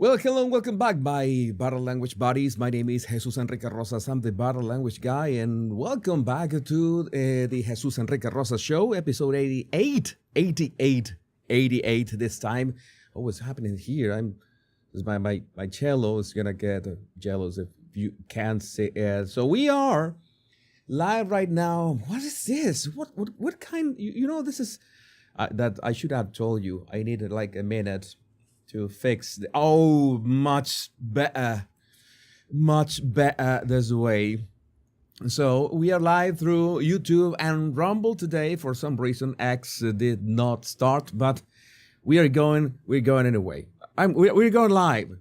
Well, hello and welcome back, my Battle Language buddies. My name is Jesus Enrique Rosas. I'm the Battle Language guy, and welcome back to the Jesus Enrique Rosas Show, episode 88 this time. Oh, what's happening here? My cello is gonna get jealous if you can't see it. So we are live right now. What is this? What kind? This is that I should have told you. I needed like a minute to fix much better this way. So we are live through YouTube and Rumble today. For some reason X did not start, but we're going anyway. We're going live.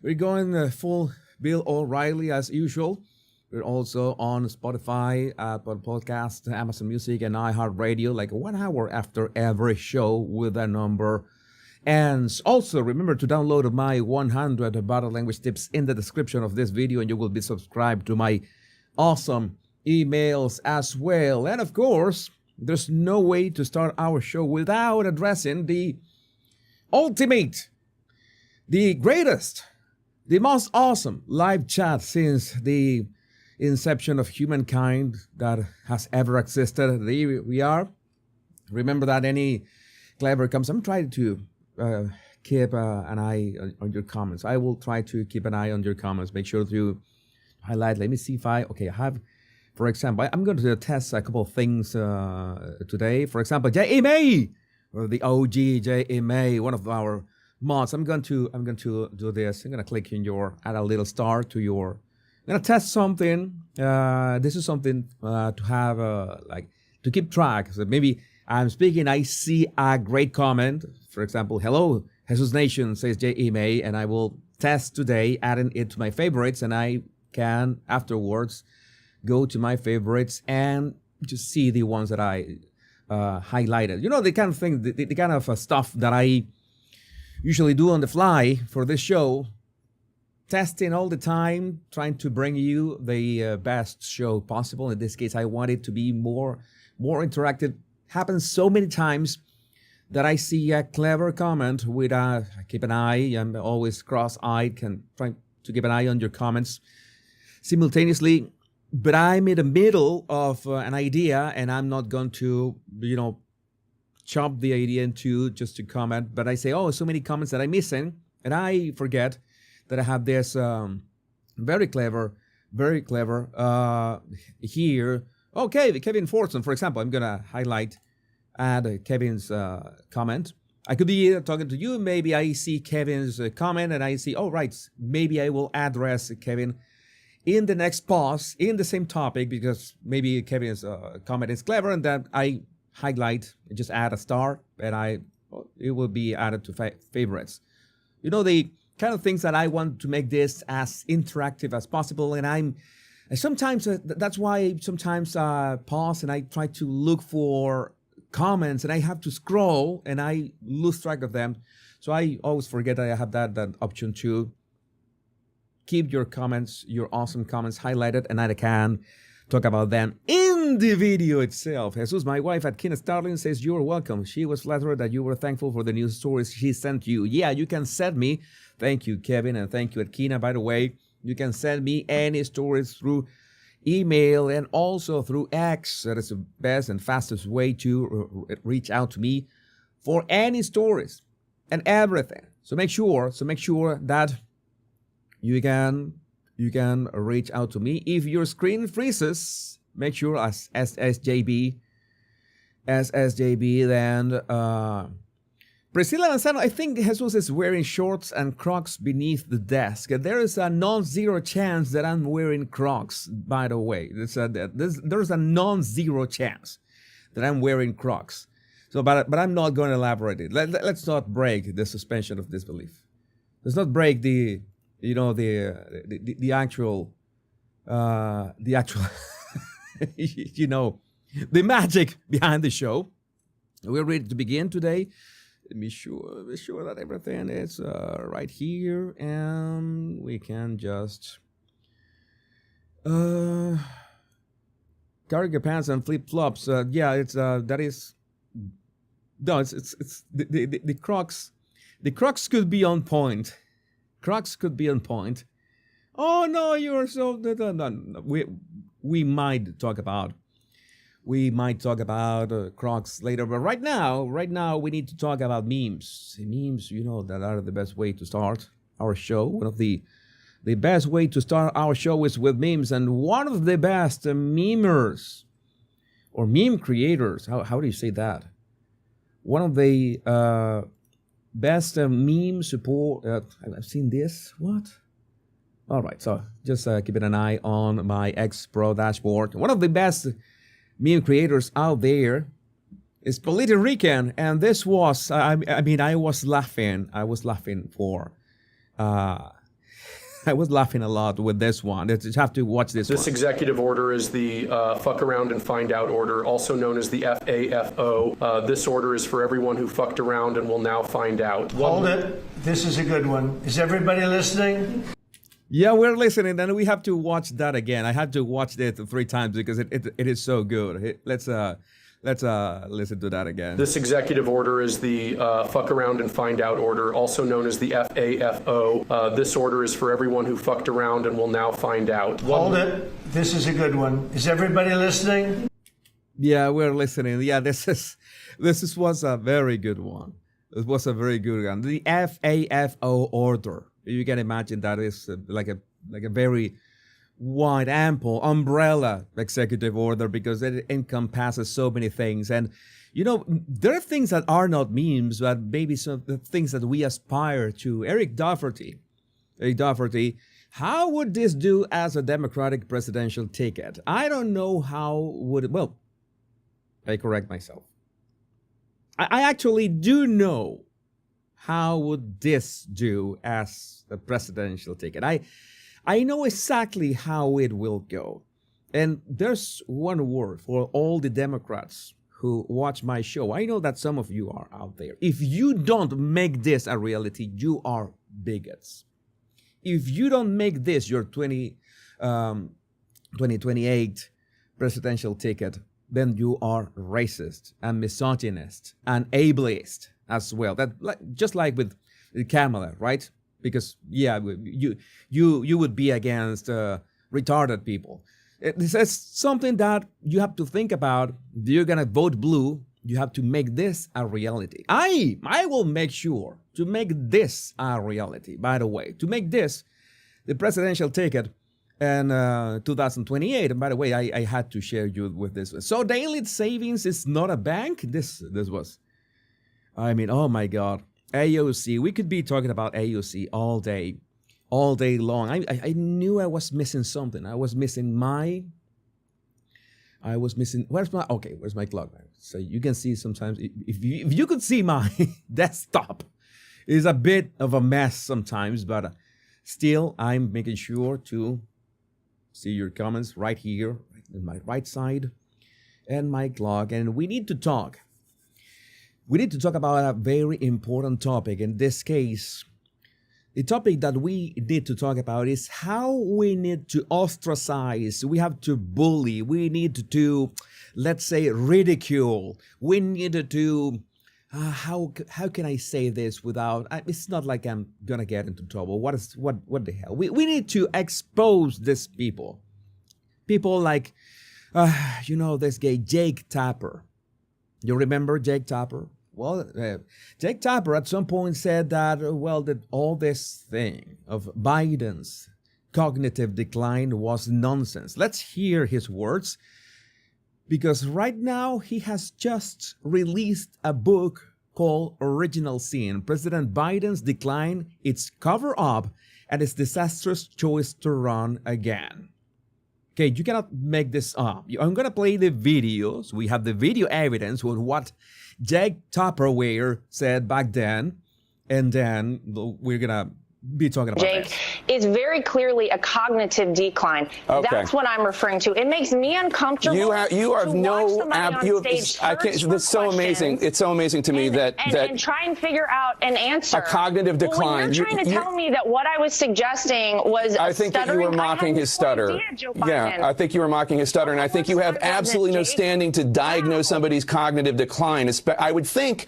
We're going full Bill O'Reilly as usual. We're also on Spotify, Apple Podcast, Amazon Music, and iHeartRadio, like 1 hour after every show with a number. And also remember to download my 100 battle language tips in the description of this video, and you will be subscribed to my awesome emails as well. And of course, there's no way to start our show without addressing the ultimate, the greatest, the most awesome live chat since the inception of humankind that has ever existed. There we are. Remember that any clever comes. I'm trying to keep an eye on your comments. I will try to keep an eye on your comments. Make sure to highlight. Let me see if I have, for example, I'm going to test a couple of things today. For example, J.E.M.A. or the OG J.E.M.A., one of our mods. I'm going to do this. I'm going to click in add a little star to your. I'm going to test something. This is something to have to keep track. So maybe I'm speaking, I see a great comment. For example, hello, Jesus Nation, says J.E.M.A., and I will test today, adding it to my favorites, and I can afterwards go to my favorites and just see the ones that I highlighted. You know, the kind of thing, the kind of stuff that I usually do on the fly for this show, testing all the time, trying to bring you the best show possible. In this case, I want it to be more interactive. Happens so many times that I see a clever comment with I keep an eye. I'm always cross-eyed, can try to keep an eye on your comments simultaneously. But I'm in the middle of an idea, and I'm not going to, chop the idea into just to comment. But I say, so many comments that I'm missing, and I forget that I have this very clever here. Okay, Kevin Fortson, for example, I'm gonna add Kevin's comment. I could be talking to you. Maybe I see Kevin's comment and I see, right, maybe I will address Kevin in the next pause in the same topic because maybe Kevin's comment is clever, and that I highlight, just add a star, and it will be added to favorites. You know, the kind of things that I want to make this as interactive as possible, and sometimes that's why I sometimes pause and I try to look for comments, and I have to scroll and I lose track of them. So I always forget that I have that option to keep your comments, your awesome comments highlighted, and I can talk about them in the video itself. Jesus, my wife at Kina Starling, says you're welcome. She was flattered that you were thankful for the news stories she sent you. Yeah, you can send me. Thank you, Kevin, and thank you, Kina, by the way. You can send me any stories through email and also through X. That is the best and fastest way to reach out to me for any stories and everything. So make sure that you can reach out to me. If your screen freezes, make sure as SSJB, then Priscilla Manzano, I think Jesus is wearing shorts and Crocs beneath the desk. There is a non-zero chance that I'm wearing Crocs, by the way. There's a non-zero chance that I'm wearing Crocs. So, but I'm not going to elaborate it. Let's not break the suspension of disbelief. Let's not break the actual, the magic behind the show. We're ready to begin today. Let me be sure that everything is right here, and we can just cargo pants and flip flops. It's the Crocs. The Crocs could be on point. Crocs could be on point. Oh no, you're so. No. We might talk about Crocs later, but right now we need to talk about memes. Memes, that are the best way to start our show. One of the best way to start our show is with memes, and one of the best memers or meme creators. How do you say that? One of the best meme support. I've seen this. What? All right, so just keeping an eye on my X Pro dashboard. One of the best meme creators out there is Puerto Rican, and this was, I was laughing. I was laughing a lot with this one. You have to watch this one. This executive order is the fuck around and find out order, also known as the FAFO. This order is for everyone who fucked around and will now find out. Hold it. This is a good one. Is everybody listening? Yeah, we're listening, and we have to watch that again. I had to watch it 3 times because it is so good. Let's listen to that again. This executive order is the fuck around and find out order, also known as the FAFO. This order is for everyone who fucked around and will now find out. Hold it. This is a good one. Is everybody listening? Yeah, we're listening. Yeah, this was a very good one. It was a very good one. The FAFO order. You can imagine that is like a very wide, ample umbrella executive order because it encompasses so many things. And, there are things that are not memes, but maybe some the things that we aspire to. Eric Doherty, how would this do as a Democratic presidential ticket? I don't know how would it, well, I correct myself. I actually do know how would this do as a presidential ticket. I know exactly how it will go. And there's one word for all the Democrats who watch my show. I know that some of you are out there. If you don't make this a reality, you are bigots. If you don't make this your 2028 presidential ticket, then you are racist and misogynist and ableist as well. That just like with Kamala, right? Because you would be against retarded people. This is something that you have to think about. If you're gonna vote blue, you have to make this a reality. I will make sure to make this a reality. By the way, to make this the presidential ticket in 2028. And by the way, I had to share you with this. So daily savings is not a bank. This was. Oh my God. AOC. We could be talking about AOC all day long. I knew I was missing something. Where's my clock? So you can see sometimes, if you could see my desktop, is a bit of a mess sometimes, but still I'm making sure to see your comments right here, on my right side, and my clock. And we need to talk. We need to talk about a very important topic. In this case, the topic that we need to talk about is how we need to ostracize, we have to bully, we need to, let's say, ridicule, we need to, how can I say this without, it's not like I'm gonna get into trouble. What the hell? We need to expose these people. People like, this guy, Jake Tapper. You remember Jake Tapper? Well, Jake Tapper at some point said that, that all this thing of Biden's cognitive decline was nonsense. Let's hear his words, because right now he has just released a book called Original Sin, President Biden's Decline, Its Cover-Up, and Its Disastrous Choice to Run Again. Okay, you cannot make this up. I'm going to play the videos. We have the video evidence with what Jake Tupperware said back then, and then we're going to be talking about Jake, is very clearly a cognitive decline. Okay. That's what I'm referring to. It makes me uncomfortable. You have no this is so amazing. It's so amazing to me that try and figure out an answer. A cognitive decline. Well, you're trying to tell me that what I was suggesting was I think that you were mocking his stutter. Yeah, I think you were mocking his stutter, and I think you have absolutely no standing to diagnose somebody's cognitive decline. I would think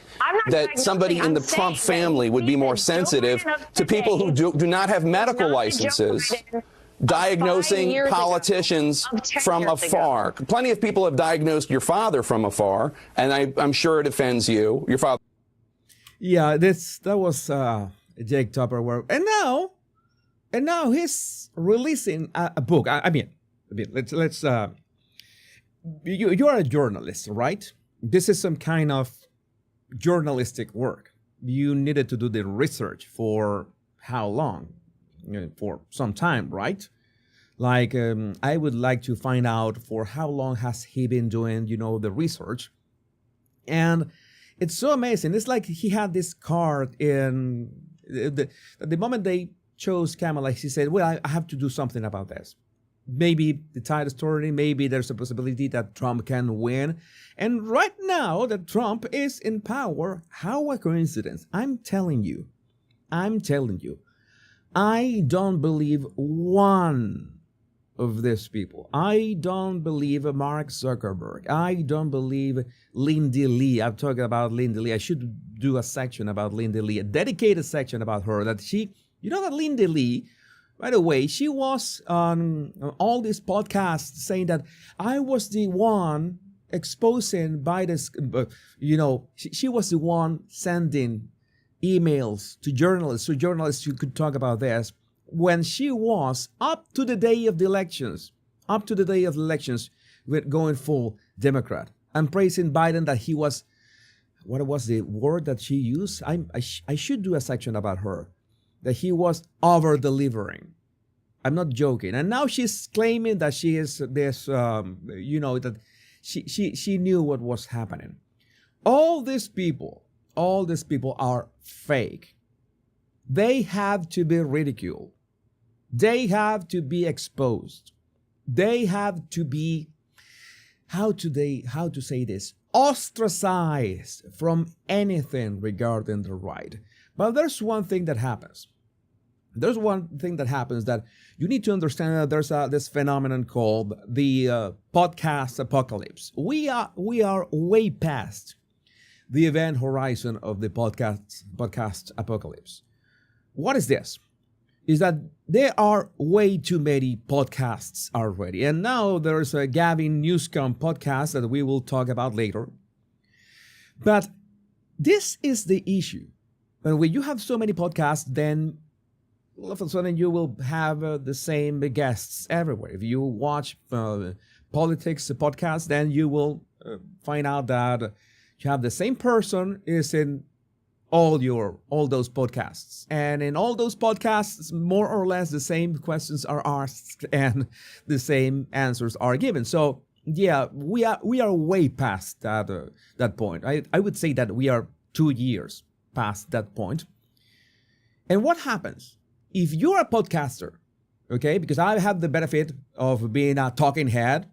that somebody in the Trump family would be more sensitive to people who who do not have medical licenses diagnosing politicians from afar. Plenty of people have diagnosed your father from afar, and I'm sure it offends you. Your father. Yeah, that was Jake Tupperware, and now he's releasing a book. I mean, let's. You are a journalist, right? This is some kind of journalistic work. You needed to do the research for how long? For some time, right? Like, I would like to find out for how long has he been doing, the research. And it's so amazing. It's like he had this card in the moment they chose Kamala, he said, well, I have to do something about this. Maybe the tide story, maybe there's a possibility that Trump can win. And right now that Trump is in power, how a coincidence. I'm telling you, I don't believe one of these people. I don't believe Mark Zuckerberg. I don't believe Lindy Lee. I'm talking about Lindy Lee. I should do a section about Lindy Lee, a dedicated section about her, that she, that Lindy Lee, by the way, she was on all these podcasts saying that I was the one exposing Biden's, she was the one sending emails to journalists so journalists who could talk about this when she was up to the day of the elections, with going full Democrat and praising Biden that he was, what was the word that she used? I should do a section about her, that he was over-delivering. I'm not joking. And now she's claiming that she is this, that she knew what was happening. All these people are fake. They have to be ridiculed. They have to be exposed. They have to be, how to say this, ostracized from anything regarding the right. But there's one thing that happens. That you need to understand, that there's this phenomenon called the podcast apocalypse. We are way past the event horizon of the podcast apocalypse. What is this? Is that there are way too many podcasts already. And now there's a Gavin Newscum podcast that we will talk about later. But this is the issue. And when you have so many podcasts, then all of a sudden you will have the same guests everywhere. If you watch politics podcasts, then you will find out that you have the same person is in all those podcasts. And in all those podcasts, more or less the same questions are asked and the same answers are given. So yeah, we are way past that point. I would say that we are 2 years past that point. And what happens if you're a podcaster, okay? Because I have the benefit of being a talking head,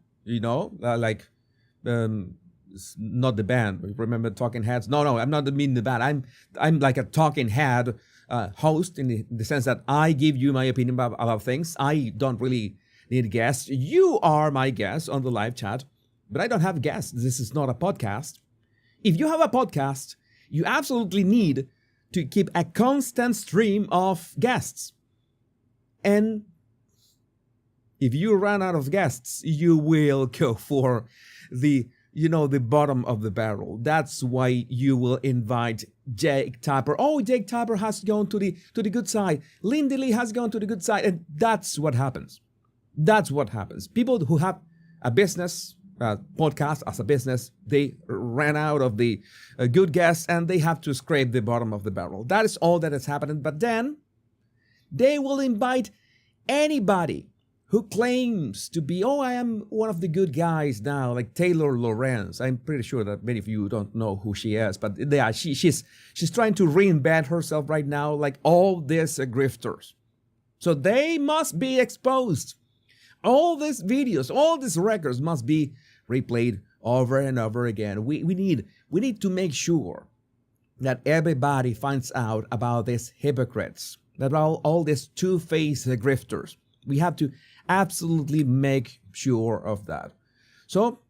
not the band. Remember Talking Heads? No, I'm not mean the band. I'm like a talking head host in the sense that I give you my opinion about things. I don't really need guests. You are my guest on the live chat, but I don't have guests. This is not a podcast. If you have a podcast, you absolutely need to keep a constant stream of guests. And if you run out of guests, you will go for the bottom of the barrel. That's why you will invite Jake Tapper. Oh, Jake Tapper has gone to the good side. Lindy Lee has gone to the good side. And that's what happens. People who have a business, podcast as a business, they ran out of the good guests and they have to scrape the bottom of the barrel. That is all that is happening. But then they will invite anybody who claims to be, I am one of the good guys now, like Taylor Lorenz. I'm pretty sure that many of you don't know who she is, but yeah, she's trying to reinvent herself right now, like all these grifters. So they must be exposed. All these videos, all these records must be replayed over and over again. We need to make sure that everybody finds out about these hypocrites, that all these two-faced grifters. We have to absolutely make sure of that. So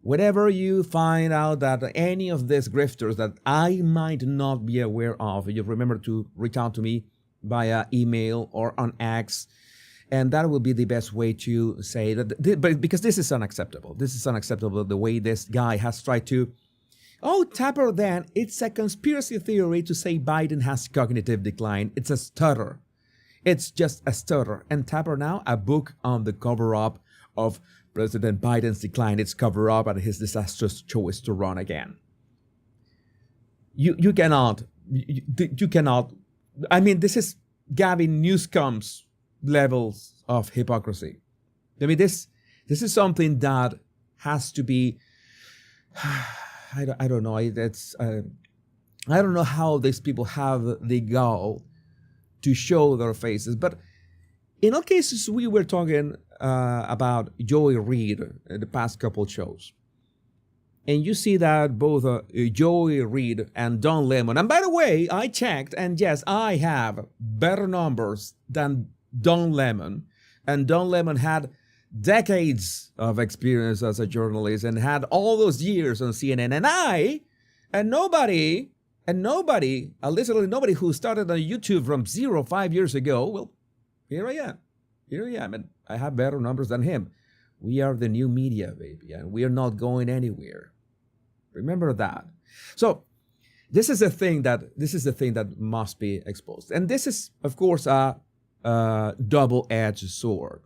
whenever you find out that any of these grifters that I might not be aware of, you remember to reach out to me via email or on X. And that will be the best way to say that, but because this is unacceptable. This is unacceptable, the way this guy has tried to, Tapper, then, it's a conspiracy theory to say Biden has cognitive decline. It's a stutter. It's just a stutter. And Tapper now, a book on the cover-up of President Biden's decline. It's cover-up and his disastrous choice to run again. You cannot, I mean, this is Gavin Newscum's levels of hypocrisy. I mean, this is something that has to be, I don't know. I don't know how these people have the gall to show their faces. But in all cases, we were talking about Joey Reid in the past couple shows. And you see that both Joey Reid and Don Lemon. And by the way, I checked, and yes, I have better numbers than Don Lemon. And Don Lemon had decades of experience as a journalist and had all those years on CNN. And nobody, literally nobody who started on YouTube from 5 years ago, well, here I am, and I have better numbers than him. We are the new media, baby, and we are not going anywhere. Remember that. So this is the thing that must be exposed. And this is, of course, a double-edged sword.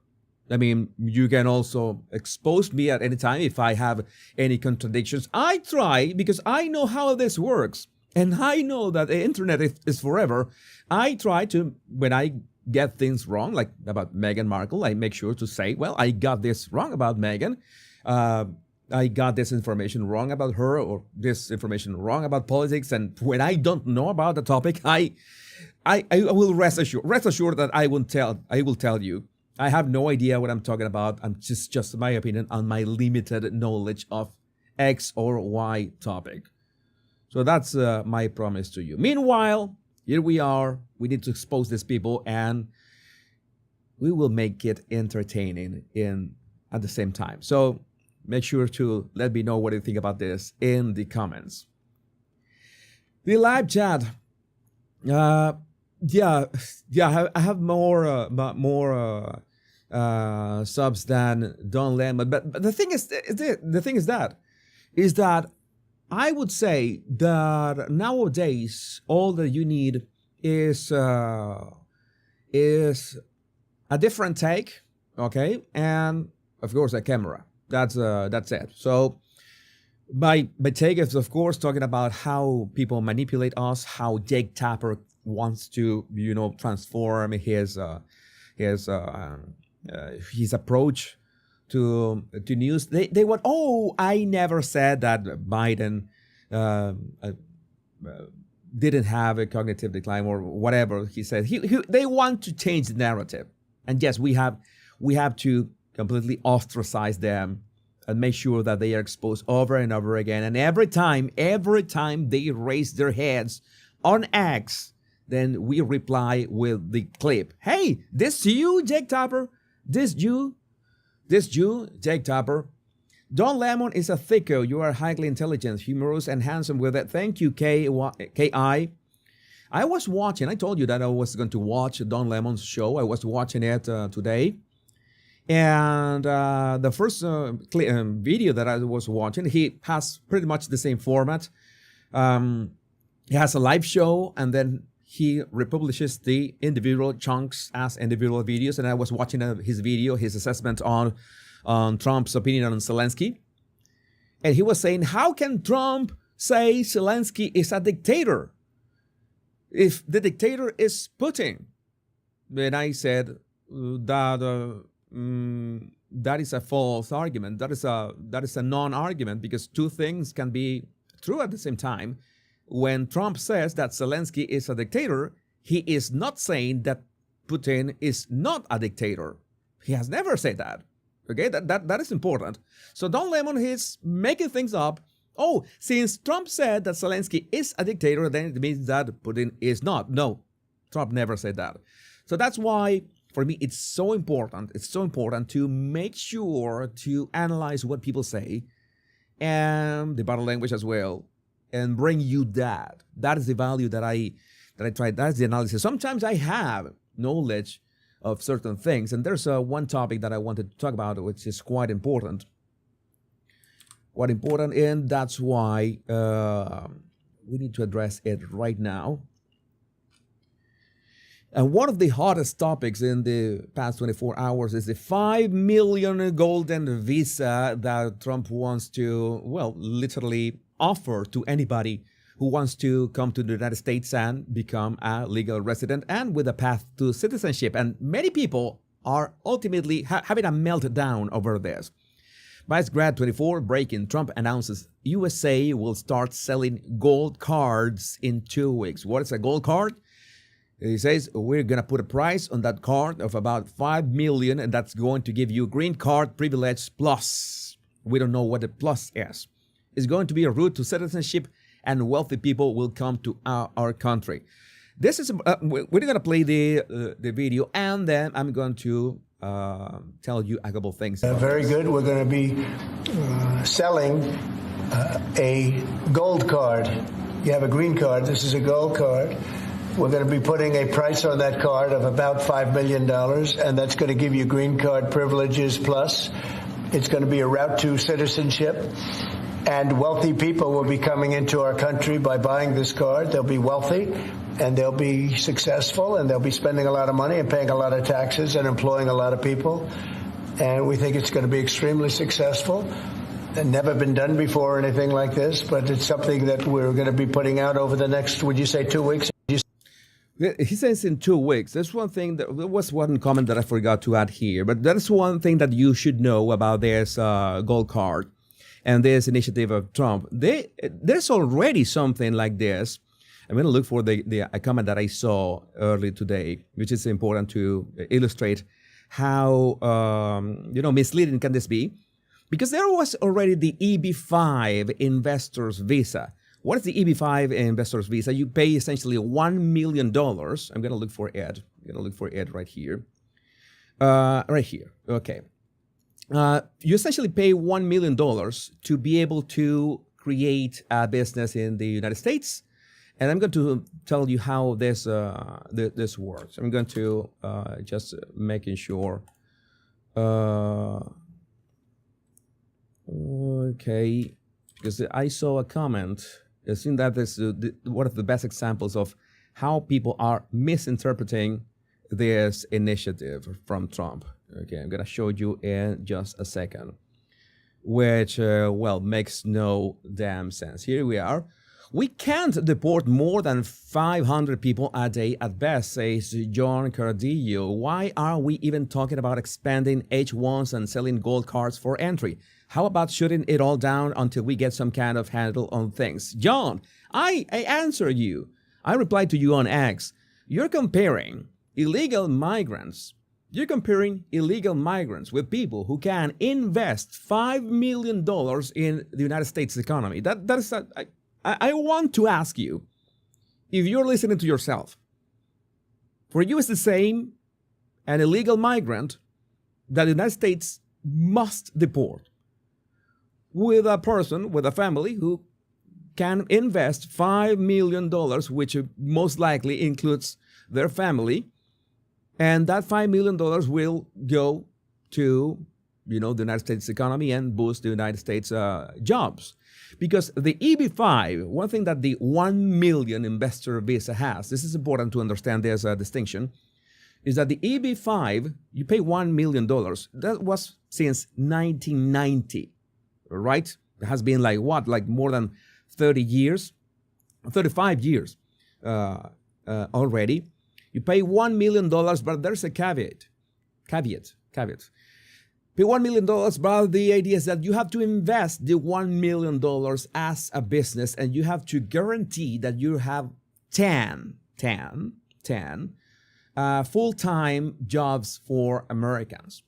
I mean, you can also expose me at any time if I have any contradictions. I try, because I know how this works, and I know that the internet is forever. I try to, when I get things wrong, like about Meghan Markle, I make sure to say, well, I got this wrong about Meghan. I got this information wrong about her, or this information wrong about politics. And when I don't know about the topic, I will rest assured that I will tell you. I have no idea what I'm talking about. I'm just my opinion on my limited knowledge of X or Y topic. So that's my promise to you. Meanwhile, here we are. We need to expose these people, and we will make it entertaining at the same time. So make sure to let me know what you think about this in the comments. The live chat. I have more subs than Don Lemon, but the thing is that I would say that nowadays all that you need is a different take, okay, and of course a camera. That's it. So my take is, of course, talking about how people manipulate us, how Jake Tapper wants to, transform his approach to news. They want, I never said that Biden didn't have a cognitive decline or whatever he said. They want to change the narrative, and yes, we have to completely ostracize them and make sure that they are exposed over and over again. And every time they raise their heads on X, then we reply with the clip. Hey, this you, Jake Tapper? This you, Jake Tapper? Don Lemon is a thicko. You are highly intelligent, humorous, and handsome with it. Thank you, K.I. I was watching. I told you that I was going to watch Don Lemon's show. I was watching it today. And the first video that I was watching, he has pretty much the same format. He has a live show, and then he republishes the individual chunks as individual videos. And I was watching his video, his assessment on Trump's opinion on Zelensky. And he was saying, how can Trump say Zelensky is a dictator if the dictator is Putin? And I said that is a false argument. That is a non-argument, because two things can be true at the same time. When Trump says that Zelensky is a dictator, he is not saying that Putin is not a dictator. He has never said that. Okay, that is important. So Don Lemon is making things up. Oh, since Trump said that Zelensky is a dictator, then it means that Putin is not. No, Trump never said that. So that's why, for me, it's so important. It's so important to make sure to analyze what people say and the body language as well, and bring you that. That is the value that that I tried. That's the analysis. Sometimes I have knowledge of certain things, and there's one topic that I wanted to talk about, which is quite important. And that's why we need to address it right now. And one of the hottest topics in the past 24 hours is the 5 million golden visa that Trump wants to, well, literally offer to anybody who wants to come to the United States and become a legal resident and with a path to citizenship. And many people are ultimately having a meltdown over this. ViceGrad24 breaking: Trump announces USA will start selling gold cards in 2 weeks. What is a gold card? He says, we're going to put a price on that card of about 5 million, and that's going to give you green card privilege plus. We don't know what the plus is. It's going to be a route to citizenship, and wealthy people will come to our country. This is we're going to play the video, and then I'm going to tell you a couple things. Very good. We're going to be selling a gold card. You have a green card. This is a gold card. We're going to be putting a price on that card of about $5 million, and that's going to give you green card privileges plus. It's going to be a route to citizenship, and wealthy people will be coming into our country by buying this card. They'll be wealthy, and they'll be successful, and they'll be spending a lot of money and paying a lot of taxes and employing a lot of people. And we think it's going to be extremely successful. Never been done before or anything like this, but it's something that we're going to be putting out over the next, would you say 2 weeks? He says in 2 weeks. There's one thing there was one comment that I forgot to add here, but that's one thing that you should know about this gold card and this initiative of Trump. There's already something like this. I'm going to look for a comment that I saw early today, which is important to illustrate how misleading can this be, because there was already the EB-5 investors visa. What is the EB-5 investors visa? You pay essentially $1 million. I'm going to look for it. I'm going to look for it right here. Right here. Okay. You essentially pay $1 million to be able to create a business in the United States. And I'm going to tell you how this works. I'm going to just making sure. Okay. Because I saw a comment. I think that is one of the best examples of how people are misinterpreting this initiative from Trump. Okay, I'm going to show you in just a second, which, makes no damn sense. Here we are. We can't deport more than 500 people a day at best, says John Cardillo. Why are we even talking about expanding H-1s and selling gold cards for entry? How about shutting it all down until we get some kind of handle on things? John, I answer you. I replied to you on X. You're comparing illegal migrants. You're comparing illegal migrants with people who can invest $5 million in the United States economy. I want to ask you, if you're listening to yourself, for you it's the same an illegal migrant that the United States must deport with a person, with a family who can invest $5 million, which most likely includes their family. And that $5 million will go to, the United States economy and boost the United States jobs. Because the EB-5, one thing that the 1 million investor visa has, this is important to understand, there's a distinction, is that the EB-5, you pay $1 million. That was since 1990, right? It has been like more than 35 years already. You pay $1 million, but there's a caveat. Pay $1 million, but the idea is that you have to invest the $1 million as a business, and you have to guarantee that you have 10 full-time jobs for Americans.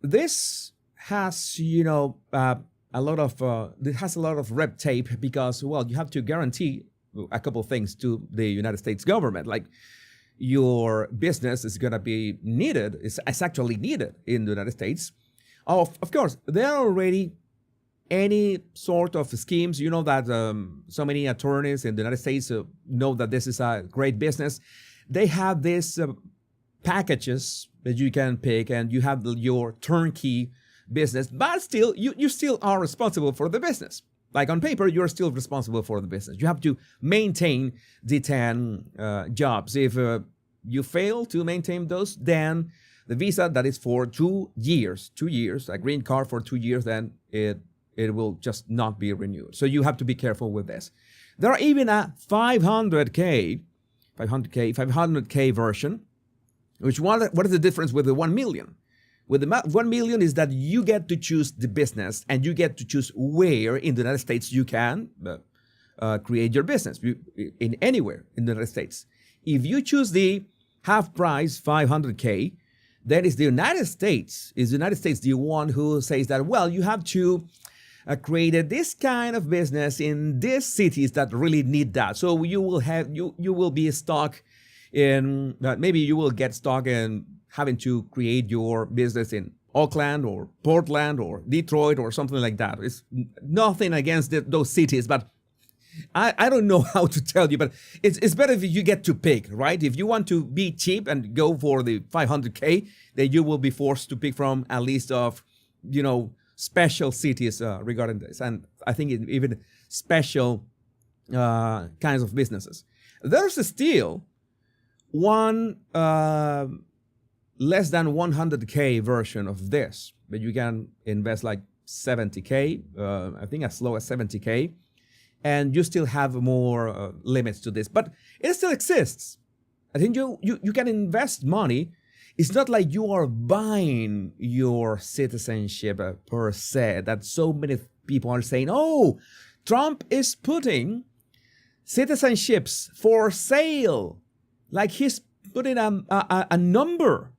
This has, a lot of red tape because, you have to guarantee a couple of things to the United States government, like your business is going to be needed, it's actually needed in the United States. Of course, there are already any sort of schemes. You know that so many attorneys in the United States know that this is a great business. They have these packages that you can pick, and you have your turnkey business, but still, you still are responsible for the business. Like on paper, you're still responsible for the business. You have to maintain the 10 jobs. If you fail to maintain those, then the visa that is for 2 years, a green card for 2 years, then it will just not be renewed. So you have to be careful with this. There are even a 500K version, which what is the difference with the 1 million? With the 1 million is that you get to choose the business, and you get to choose where in the United States you can create your business, in anywhere in the United States. If you choose the half price 500K, then it's the United States the one who says that, well, you have to create this kind of business in these cities that really need that. So you will be stuck in maybe you will get stuck in having to create your business in Oakland or Portland or Detroit or something like that. It's nothing against those cities, but I don't know how to tell you, but it's better if you get to pick, right? If you want to be cheap and go for the 500K, then you will be forced to pick from a list of, special cities regarding this. And I think even special kinds of businesses. There's still one less than 100K version of this, but you can invest like 70K, I think as low as 70K. And you still have more limits to this, but it still exists. I think you can invest money. It's not like you are buying your citizenship per se, that so many people are saying, oh, Trump is putting citizenships for sale. Like he's putting a number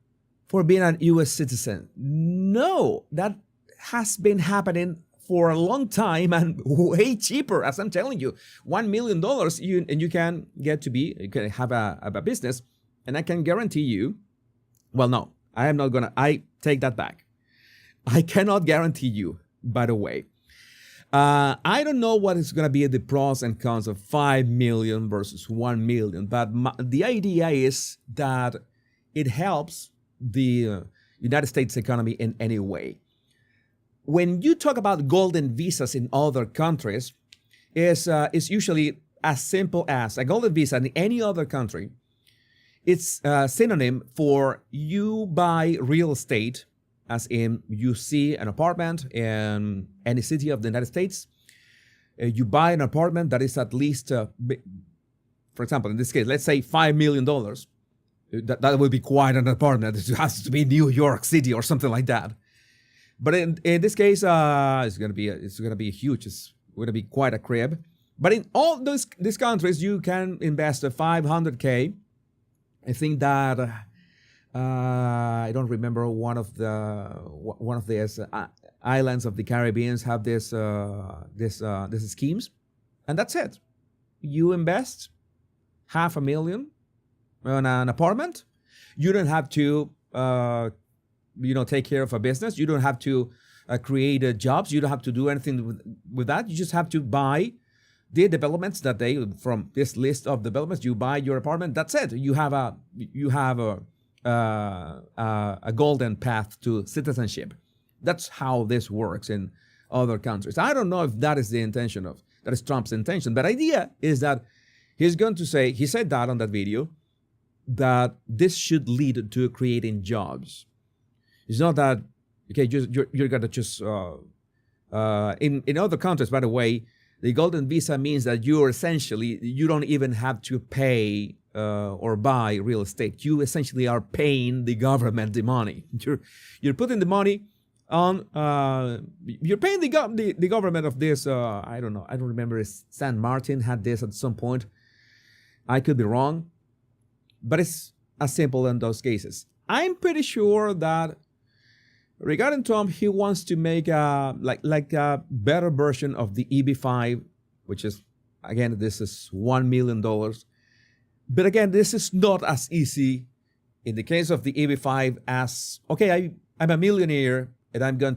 for being a U.S. citizen. No, that has been happening for a long time and way cheaper, as I'm telling you. $1 million, you can have a business, and I can guarantee you, well, no, I take that back. I cannot guarantee you, by the way. I don't know what is going to be the pros and cons of 5 million versus 1 million, but the idea is that it helps the United States economy in any way. When you talk about golden visas in other countries, it's usually as simple as a golden visa in any other country. It's a synonym for you buy real estate, as in you see an apartment in any city of the United States. You buy an apartment that is at least, for example, in this case, let's say $5 million. That would be quite an apartment. It has to be New York City or something like that. But in this case, it's gonna be huge. It's gonna be quite a crib. But in all these countries, you can invest 500K. I think that I don't remember one of the islands of the Caribbean have this schemes, and that's it. You invest $500,000 on an apartment. You don't have to take care of a business. You don't have to create jobs. You don't have to do anything with that. You just have to buy the developments from this list of developments. You buy your apartment. That's it. You have a golden path to citizenship. That's how this works in other countries. I don't know if that is that is Trump's intention. But the idea is that he's going to say, he said that on that video, that this should lead to creating jobs. It's not that, okay, you're going to just, in other countries, by the way, the golden visa means that you don't even have to pay or buy real estate. You essentially are paying the government the money. You're putting the money on, you're paying the government of this, I don't know, I don't remember if San Martin had this at some point. I could be wrong, but it's as simple in those cases. I'm pretty sure that regarding Trump, he wants to make a better version of the EB-5, which is, again, this is $1 million. But again, this is not as easy in the case of the EB-5 as, okay, I'm a millionaire, and I'm going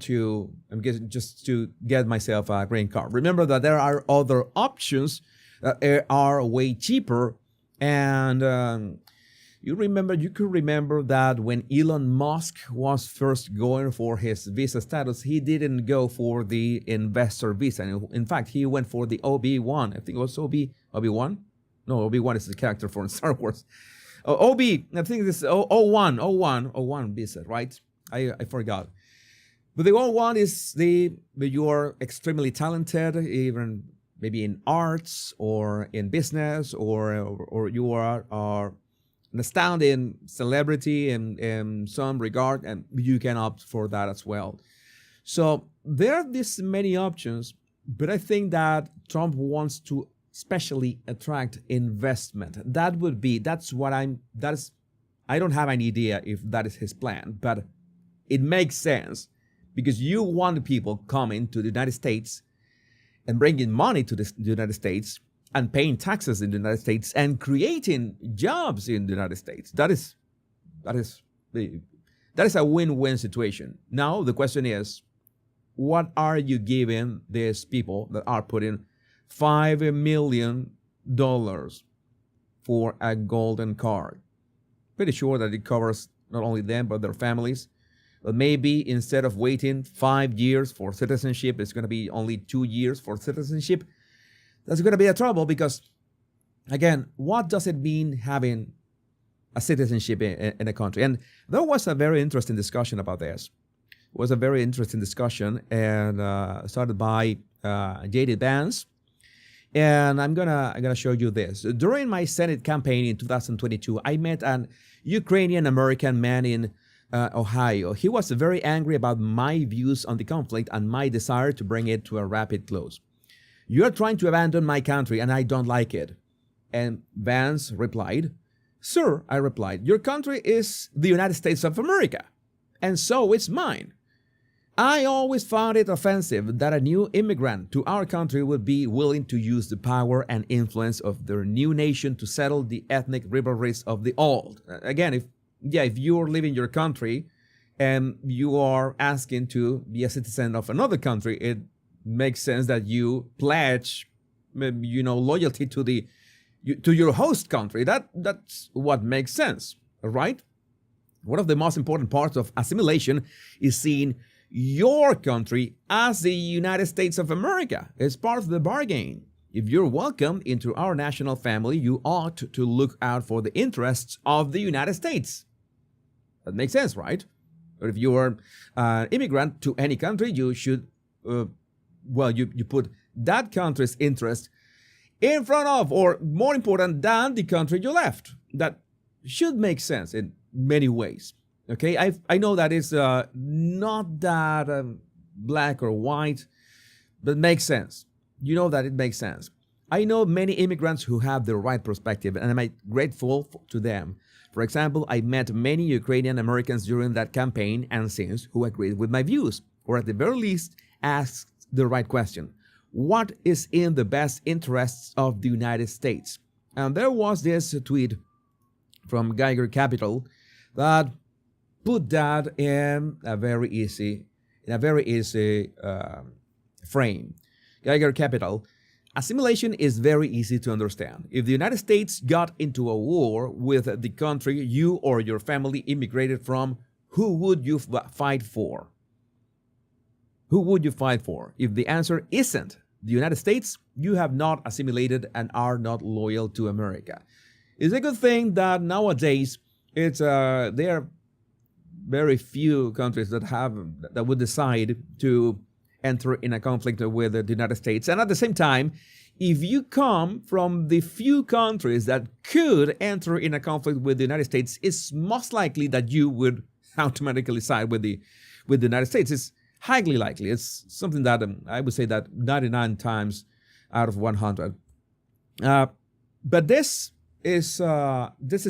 just to get myself a green card. Remember that there are other options that are way cheaper. And you could remember that when Elon Musk was first going for his visa status, he didn't go for the investor visa. In fact, he went for the OB1. I think it was Obi-Wan? No, Obi-Wan is the character from Star Wars. I think this is 01 visa, right? I forgot. But the O1 is you're extremely talented, even maybe in arts or in business, or you are an astounding celebrity in some regard, and you can opt for that as well. So there are these many options, but I think that Trump wants to especially attract investment. I don't have any idea if that is his plan, but it makes sense because you want people coming to the United States and bringing money to the United States and paying taxes in the United States and creating jobs in the United States. That is a win-win situation. Now the question is, what are you giving these people that are putting $5 million for a golden card? Pretty sure that it covers not only them but their families. But maybe instead of waiting 5 years for citizenship, it's going to be only 2 years for citizenship. That's going to be a trouble because, again, what does it mean having a citizenship in a country? And there was a very interesting discussion about this. It was a very interesting discussion and started by J.D. Vance. And I'm gonna show you this. During my Senate campaign in 2022, I met an Ukrainian-American man in Ohio. He was very angry about my views on the conflict and my desire to bring it to a rapid close. You are trying to abandon my country and I don't like it. And Vance replied, Sir, I replied, your country is the United States of America, and so is mine. I always found it offensive that a new immigrant to our country would be willing to use the power and influence of their new nation to settle the ethnic rivalries of the old. Again, if you're leaving your country and you are asking to be a citizen of another country, it makes sense that you pledge, loyalty to your host country. That's what makes sense, right? One of the most important parts of assimilation is seeing your country as the United States of America. It's part of the bargain. If you're welcomed into our national family, you ought to look out for the interests of the United States. That makes sense, right? Or if you are an immigrant to any country, you should, you put that country's interest in front of, or more important than the country you left. That should make sense in many ways. Okay, I know that it's not that black or white, but it makes sense. You know that it makes sense. I know many immigrants who have the right perspective, and I'm grateful to them. For example, I met many Ukrainian Americans during that campaign and since who agreed with my views, or at the very least asked the right question. What is in the best interests of the United States? And there was this tweet from Geiger Capital that put that in a very easy frame. Geiger Capital: assimilation is very easy to understand. If the United States got into a war with the country you or your family immigrated from, who would you fight for? Who would you fight for? If the answer isn't the United States, you have not assimilated and are not loyal to America. It's a good thing that nowadays there are very few countries that would decide to enter in a conflict with the United States. And at the same time, if you come from the few countries that could enter in a conflict with the United States, it's most likely that you would automatically side with the United States. It's highly likely. It's something that I would say that 99 times out of 100. But this is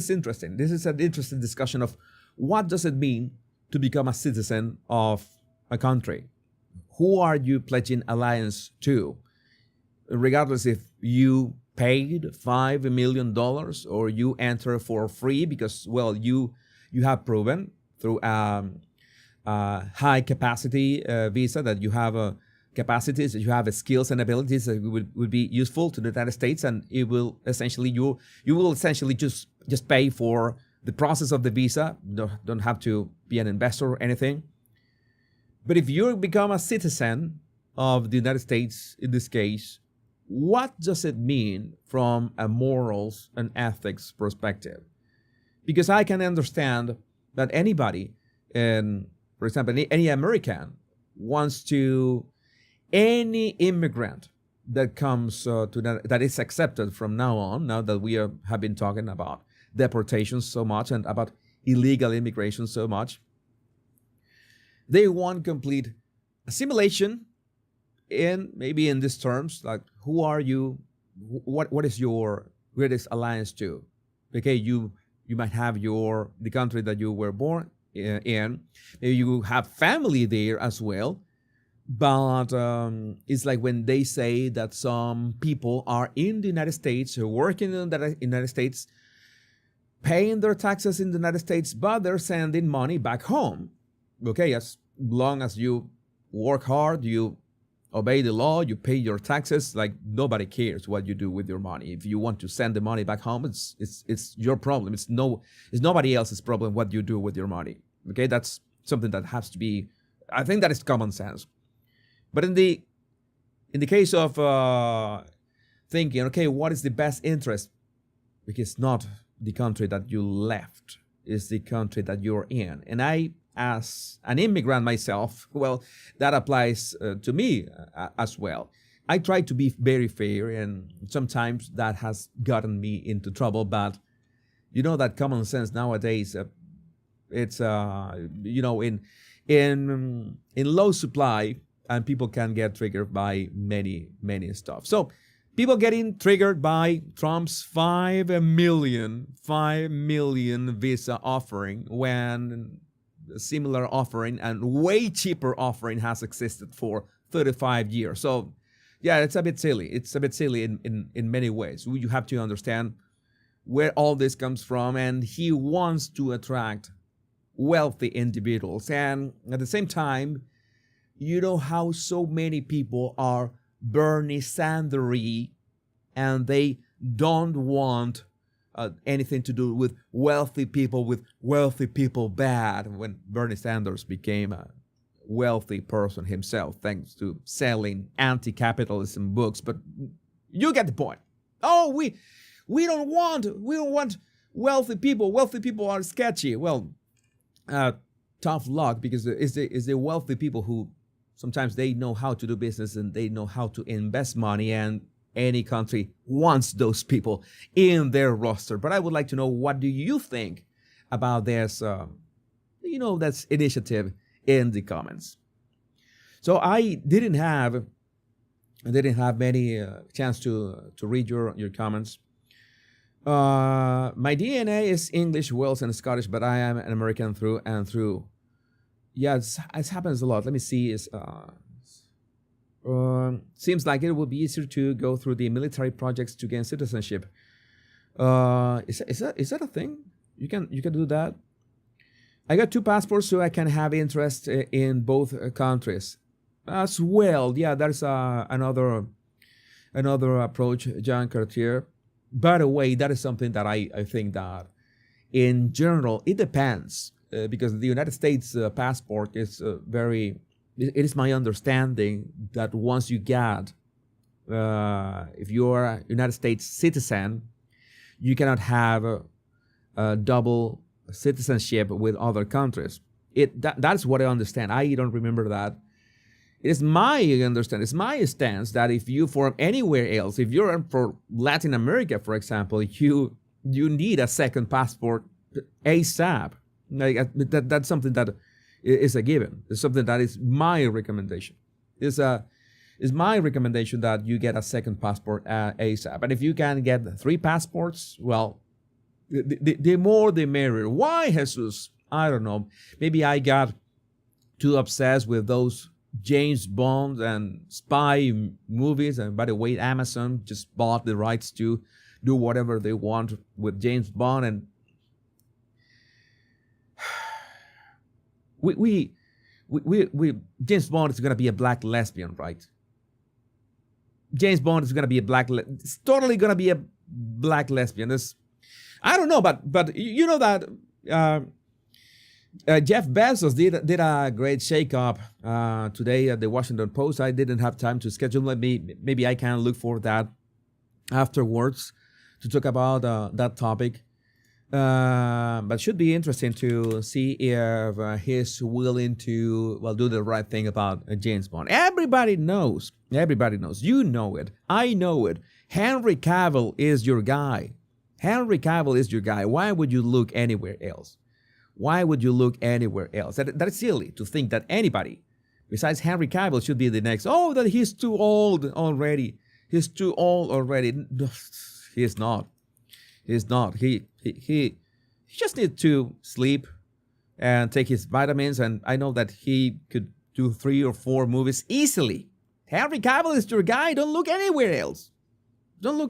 interesting. This is an interesting discussion of what does it mean to become a citizen of a country. Who are you pledging allegiance to? Regardless if you paid $5 million or you enter for free because, well, you have proven through high capacity visa, that you have capacities, that you have skills and abilities that would be useful to the United States, and it will essentially you will essentially just pay for the process of the visa. Don't have to be an investor or anything. But if you become a citizen of the United States, in this case, what does it mean from a morals and ethics perspective? Because I can understand that anybody, for example, any American wants to, any immigrant that comes that is accepted from now on, now that we have been talking about deportations so much and about illegal immigration so much, they want complete assimilation maybe in these terms, like, who are you? What is your greatest alliance to? Okay, you might have the country that you were born in. Maybe you have family there as well. But it's like when they say that some people are in the United States, working in the United States, paying their taxes in the United States, but they're sending money back home. Okay, as long as you work hard, you obey the law, you pay your taxes, like nobody cares what you do with your money. If you want to send the money back home, it's your problem. It's nobody else's problem what you do with your money. Okay, that's something that has to be, I think that is common sense. But in the case of thinking, okay, what is the best interest? Because it's not the country that you left, it's the country that you're in. And I, as an immigrant myself, well, that applies to me as well. I try to be very fair, and sometimes that has gotten me into trouble. But you know that common sense nowadays, it's in low supply, and people can get triggered by many stuff. So people getting triggered by Trump's 5 million visa offering, when a similar offering and way cheaper offering has existed for 35 years. So yeah, it's a bit silly. It's a bit silly in many ways. You have to understand where all this comes from, and he wants to attract wealthy individuals. And at the same time, you know how so many people are Bernie Sanders-y, and they don't want anything to do with wealthy people bad, when Bernie Sanders became a wealthy person himself thanks to selling anti-capitalism books. But you get the point. Oh, we don't want wealthy people. Wealthy people are sketchy. Well, tough luck, because it's the wealthy people who sometimes they know how to do business and they know how to invest money, and any country wants those people in their roster. But I would like to know, what do you think about this, that's initiative in the comments. So I didn't have many chance to read your comments. My DNA is English, Welsh, and Scottish, but I am an American through and through. Yeah, it happens a lot. Let me see. Seems like it would be easier to go through the military projects to gain citizenship. Is that a thing? You can do that. I got 2 passports, so I can have interest in both countries as well. Yeah, that's another approach, John Cartier. By the way, that is something that I think that in general it depends, because the United States passport is it is my understanding that once you get, if you're a United States citizen, you cannot have a double citizenship with other countries. That's what I understand. I don't remember that. It is my understanding, it's my stance that if you from anywhere else, if you're for Latin America, for example, you need a second passport ASAP. Like that's something that is a given. It's something that is my recommendation. Is my recommendation that you get a second passport ASAP. And if you can get 3 passports, well, the more the merrier. Why, Jesus? I don't know. Maybe I got too obsessed with those James Bond and spy movies. And by the way, Amazon just bought the rights to do whatever they want with James Bond. And we James Bond is going to be a black lesbian, right? James Bond is going to be a it's totally going to be a black lesbian. I don't know, but you know that Jeff Bezos did a great shake-up today at the Washington Post. I didn't have time to schedule. Maybe I can look for that afterwards to talk about that topic. But should be interesting to see if he's willing to do the right thing about James Bond. Everybody knows. You know it. I know it. Henry Cavill is your guy. Why would you look anywhere else? That is silly to think that anybody besides Henry Cavill should be the next. Oh, that he's too old already. He's not. He just needs to sleep and take his vitamins, and I know that he could do 3 or 4 movies easily. Henry Cavill is your guy. Don't look anywhere else. But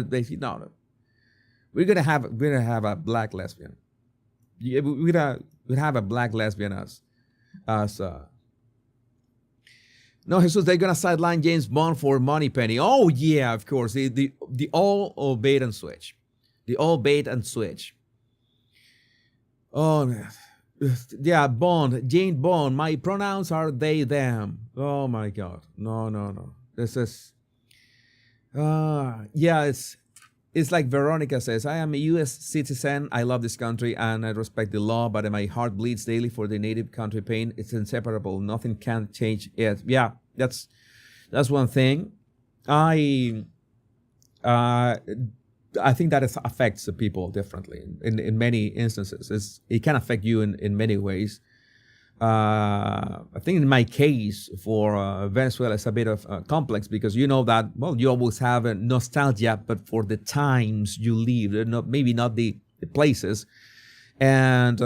basically, no. We're gonna have a black lesbian. Yeah, we're gonna have a black lesbian as No, Jesus, they're gonna sideline James Bond for Moneypenny. Oh yeah, of course. The all bait and switch. Oh man. Yeah, Bond, Jane Bond. My pronouns are they, them. Oh my God. No. This is. Yeah, it's like Veronica says. I am a U.S. citizen. I love this country and I respect the law, but my heart bleeds daily for the native country pain. It's inseparable. Nothing can change it. Yeah, that's one thing. I think that affects the people differently in many instances. It can affect you in many ways. I think in my case for Venezuela, it's a bit of complex because you know that, you always have a nostalgia, but for the times you live, maybe not the places. And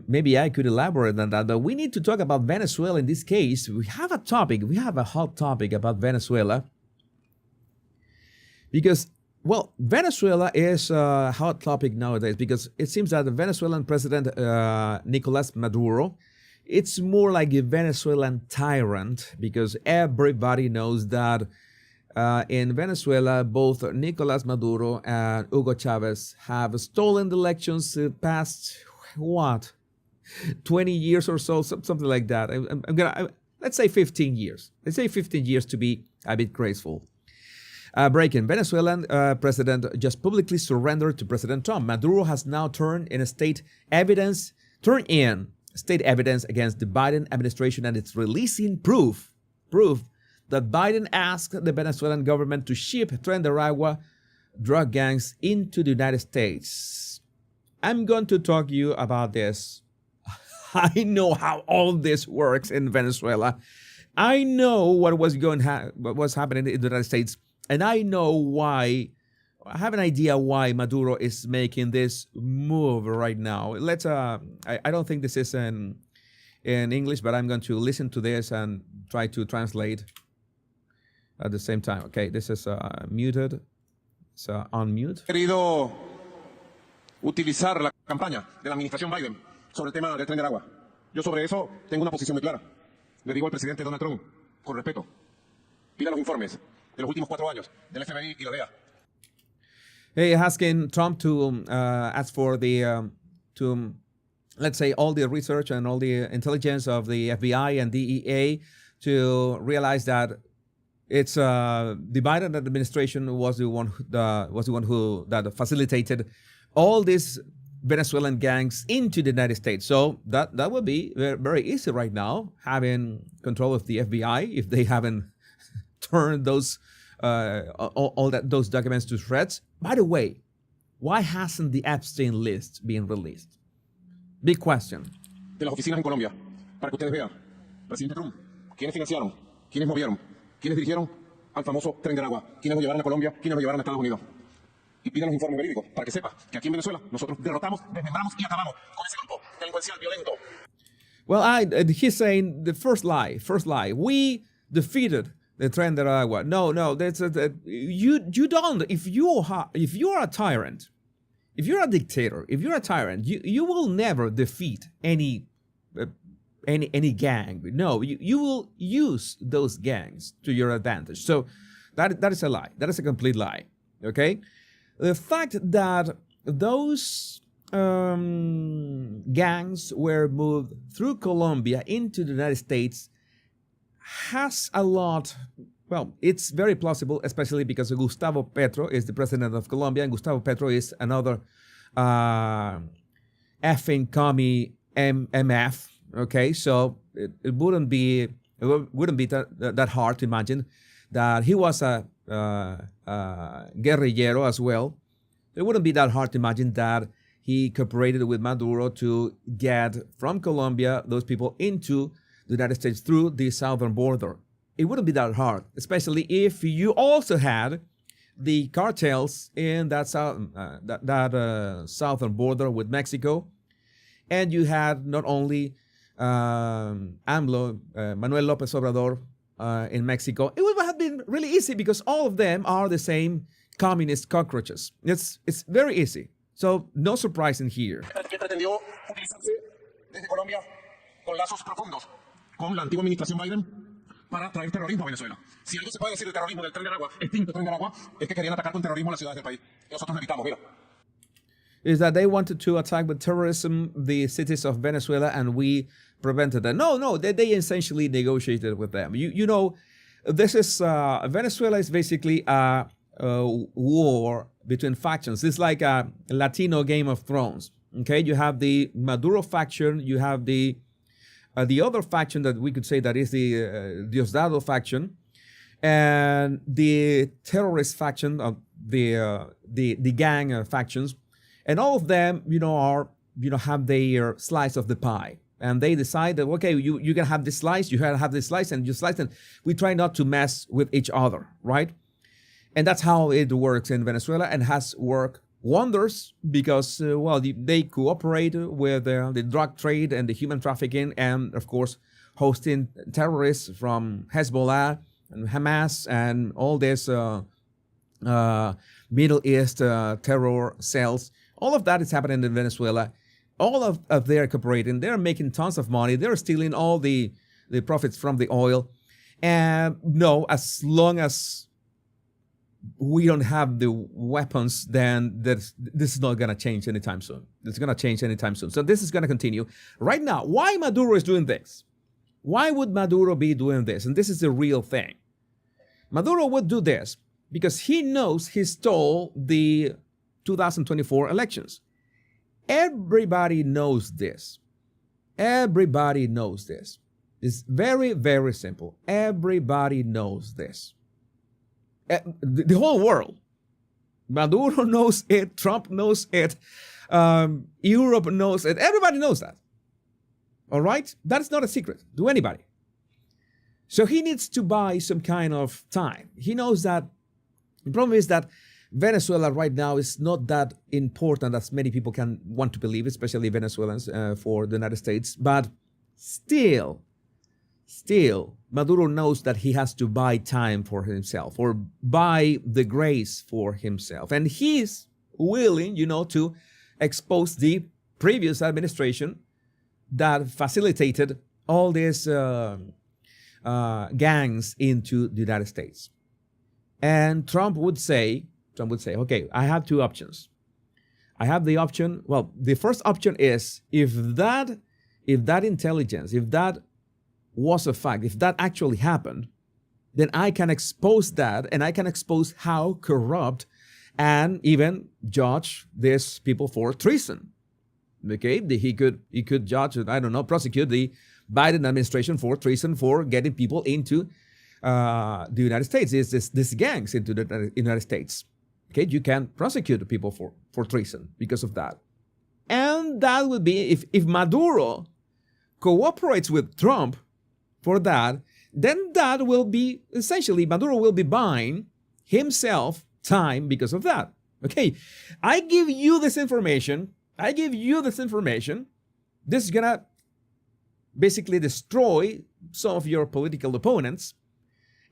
maybe I could elaborate on that, but we need to talk about Venezuela in this case. We have a hot topic about Venezuela. Because, Venezuela is a hot topic nowadays because it seems that the Venezuelan president, Nicolas Maduro, it's more like a Venezuelan tyrant because everybody knows that in Venezuela, both Nicolas Maduro and Hugo Chavez have stolen the elections past, 20 years or so, something like that. Let's say 15 years. Let's say 15 years to be a bit graceful. Breaking. Venezuelan president just publicly surrendered to President Trump. Maduro has now turned in state evidence against the Biden administration, and it's releasing proof that Biden asked the Venezuelan government to ship Tren de Aragua drug gangs into the United States. I'm going to talk to you about this. I know how all this works in Venezuela. I know what was happening in the United States. And I know why. I have an idea why Maduro is making this move right now. I don't think this is in English, but I'm going to listen to this and try to translate at the same time. Okay, this is muted. So unmute. Querido utilizar la campaña de la administración Biden sobre el tema del Tren de Aragua. Yo sobre eso tengo una posición muy clara. Le digo al presidente Donald Trump, con respeto, pida los informes de los últimos 4 años del FBI y la DEA. Hey, asking Trump to ask for let's say, all the research and all the intelligence of the FBI and DEA to realize that it's the Biden administration was the one who facilitated all these Venezuelan gangs into the United States. So that would be very easy right now, having control of the FBI if they haven't turned those those documents to shreds. By the way, why hasn't the Epstein list been released? Big question. De las oficinas en Colombia, para que ustedes vean, presidente Trump, quiénes financiaron, quiénes movieron, quiénes dirigieron al famoso Tren de Aragua, quiénes lo llevaron a Colombia, quiénes lo llevaron a Estados Unidos. Y pidan los informes verídicos para que sepa que aquí en Venezuela nosotros derrotamos, desmembramos y acabamos con ese grupo delincuencial violento. Well, he's saying the first lie. We defeated the Tren de Aragua. No, you don't. If you're a tyrant, if you're a dictator, if you're a tyrant, you will never defeat any any gang. No, you will use those gangs to your advantage. So that is a lie. That is a complete lie. Okay, the fact that those gangs were moved through Colombia into the United States has a lot. Well, it's very plausible, especially because Gustavo Petro is the president of Colombia, and Gustavo Petro is another effing commie MF. Okay, so it wouldn't be that hard to imagine that he was a guerrillero as well. It wouldn't be that hard to imagine that he cooperated with Maduro to get from Colombia those people into the United States through the southern border. It wouldn't be that hard, especially if you also had the cartels in that southern border with Mexico, and you had not only AMLO, Manuel López Obrador in Mexico. It would have been really easy because all of them are the same communist cockroaches. It's very easy. So no surprise in here. Que pretendió utilizarse desde Colombia con lazos profundos con la antigua administración Biden para traer terrorismo a Venezuela. Si algo se puede decir del terrorismo del Tren de Aragua, extinto Tren de Aragua, es que querían atacar con terrorismo las ciudades del país. Y nosotros lo evitamos, mira. Is that they wanted to attack with terrorism the cities of Venezuela, and we prevented that. No, they essentially negotiated with them. You know, this is Venezuela is basically a war between factions. It's like a Latino Game of Thrones. Okay, you have the Maduro faction, you have the other faction that we could say that is the Diosdado faction, and the terrorist faction of the gang factions. And all of them, have their slice of the pie. And they decide that, okay, you're going to have this slice, you have this slice, and you slice, and we try not to mess with each other, right? And that's how it works in Venezuela, and has worked wonders because, they cooperate with the drug trade and the human trafficking, and, of course, hosting terrorists from Hezbollah and Hamas and all these Middle East terror cells. All of that is happening in Venezuela. All of their cooperating. They're making tons of money. They're stealing all the profits from the oil. And no, as long as we don't have the weapons, then this is not going to change anytime soon. It's going to change anytime soon. So this is going to continue. Right now, why Maduro is doing this? Why would Maduro be doing this? And this is the real thing. Maduro would do this because he knows he stole the 2024 elections. Everybody knows this. Everybody knows this. It's very, very simple. Everybody knows this. The whole world. Maduro knows it. Trump knows it. Europe knows it. Everybody knows that. All right? That is not a secret to anybody. So he needs to buy some kind of time. He knows that the problem is that Venezuela right now is not that important as many people can want to believe, especially Venezuelans for the United States. But still, Maduro knows that he has to buy time for himself or buy the grace for himself. And he's willing, to expose the previous administration that facilitated all these gangs into the United States. And Trump would say, okay, I have two options. I have the option, the first option is if that intelligence, if that was a fact, if that actually happened, then I can expose that, and I can expose how corrupt and even judge these people for treason. Okay, he could judge, prosecute the Biden administration for treason for getting people into the United States. It's this gangs into the United States. Okay, you can prosecute people for treason because of that. And that would be, if Maduro cooperates with Trump for that, then that will be, essentially, Maduro will be buying himself time because of that. Okay, I give you this information. This is going to basically destroy some of your political opponents,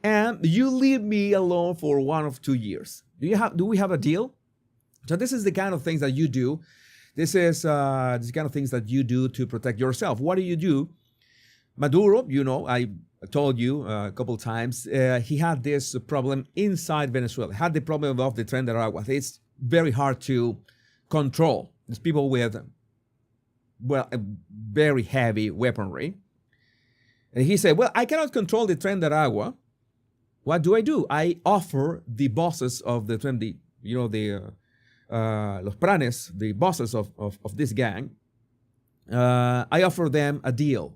and you leave me alone for 1 or 2 years. Do we have a deal? So this is the kind of things that you do. This is these kind of things that you do to protect yourself. What do you do? Maduro, I told you a couple of times, he had this problem inside Venezuela. Had the problem of the Tren de Aragua. It's very hard to control. There's people with, very heavy weaponry. And he said, well, I cannot control the Tren de Aragua. What do? I offer the bosses of the Tren, los pranes, the bosses of this gang, I offer them a deal.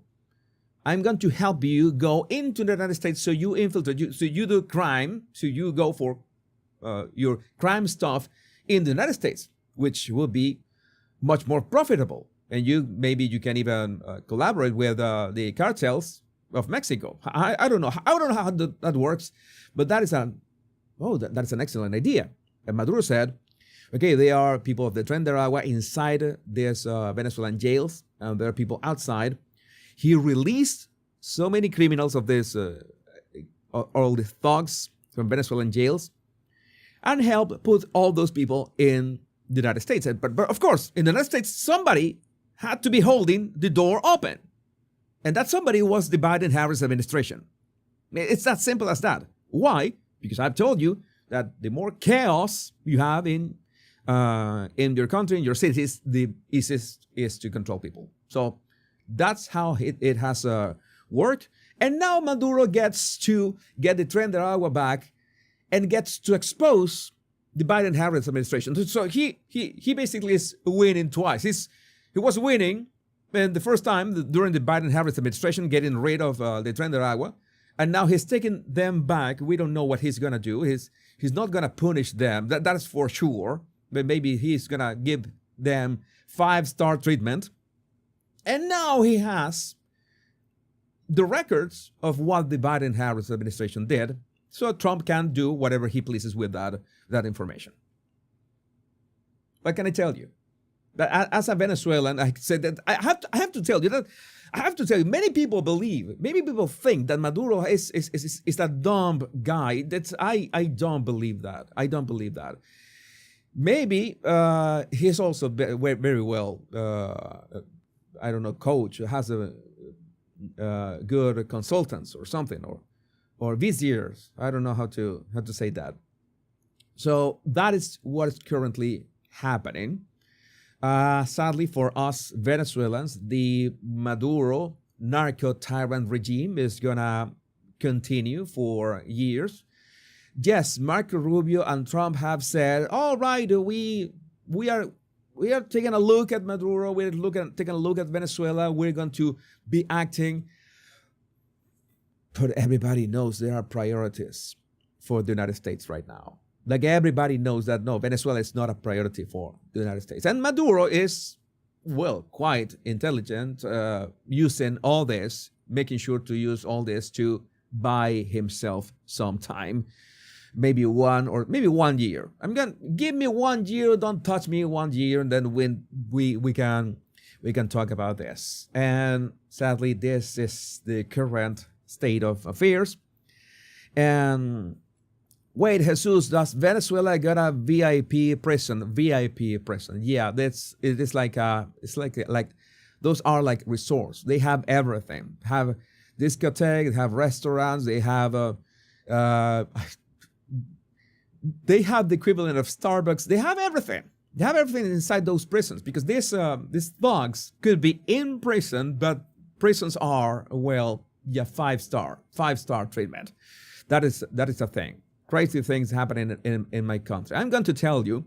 I'm going to help you go into the United States, so you infiltrate, so you do crime, so you go for your crime stuff in the United States, which will be much more profitable. And maybe you can even collaborate with the cartels of Mexico. I don't know. I don't know how that works, but that's an excellent idea. And Maduro said, okay, there are people of the Tren de Aragua inside these Venezuelan jails, and there are people outside. He released so many criminals of this, all the thugs from Venezuelan jails, and helped put all those people in the United States. But of course, in the United States, somebody had to be holding the door open. And that somebody was the Biden-Harris administration. It's that simple as that. Why? Because I've told you that the more chaos you have in your country, in your cities, the easiest is to control people. So that's how it has worked. And now Maduro gets to get the Tren de Aragua back and gets to expose the Biden-Harris administration. So he basically is winning twice. He was winning the first time during the Biden-Harris administration, getting rid of the Tren de Aragua. And now he's taking them back. We don't know what he's going to do. He's not going to punish them. That's for sure. But maybe he's going to give them 5-star treatment. And now he has the records of what the Biden-Harris administration did, so Trump can do whatever he pleases with that information. What can I tell you? That as a Venezuelan, I said that I have to tell you, many people think that Maduro is that dumb guy. I don't believe that. I don't believe that. Maybe he's also very well, I don't know, coach, has a good consultants or something, or viziers. I don't know how to say that. So that is what is currently happening. Sadly for us Venezuelans, the Maduro narco-tyrant regime is gonna continue for years. Yes, Marco Rubio and Trump have said, all right, we are taking a look at Maduro, we're taking a look at Venezuela, we're going to be acting. But everybody knows there are priorities for the United States right now. Like everybody knows that, no, Venezuela is not a priority for the United States. And Maduro is, quite intelligent, using all this, making sure to use all this to buy himself some time. Maybe 1 year. Give me 1 year, don't touch me 1 year, and then when we can talk about this. And sadly, this is the current state of affairs. And wait, Jesus, does Venezuela got a VIP prison? VIP prison. Yeah, it's like those are like resorts. They have everything. Have discotheques, they have restaurants, they have they have the equivalent of Starbucks. They have everything. They have everything inside those prisons, because these thugs could be in prison, but prisons are, 5-star treatment. That is a thing. Crazy things happening in my country. I'm going to tell you.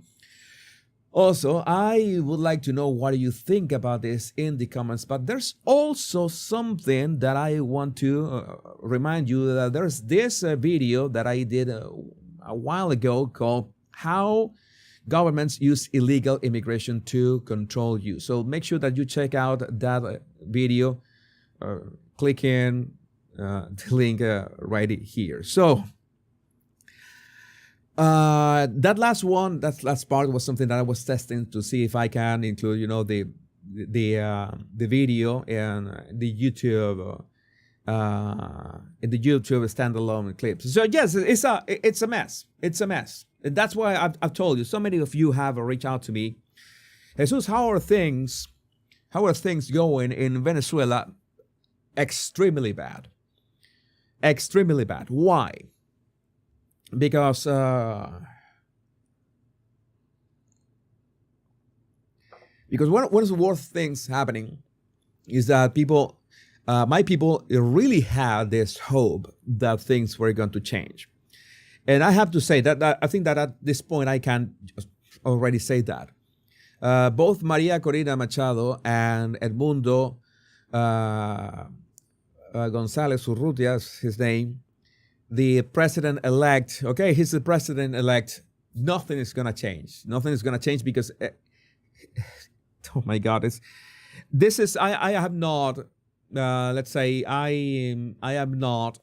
Also, I would like to know what you think about this in the comments, but there's also something that I want to remind you that there's this video that I did a while ago called How Governments Use Illegal Immigration to Control You. So make sure that you check out that video. Click in the link right here. So that last part was something that I was testing to see if I can include, the video and the YouTube standalone clips. So yes, it's a mess. It's a mess. And that's why I've told you. So many of you have reached out to me Jesus, how are things going in Venezuela? Extremely bad. Extremely bad. Why? Because one of the worst things happening is that my people really had this hope that things were going to change. And I have to say that I think that at this point I can already say that. Both Maria Corina Machado and Edmundo González Urrutia is his name, the president-elect, okay, he's the president-elect, nothing is going to change. Nothing is going to change because, oh my God, I have not, let's say, I am not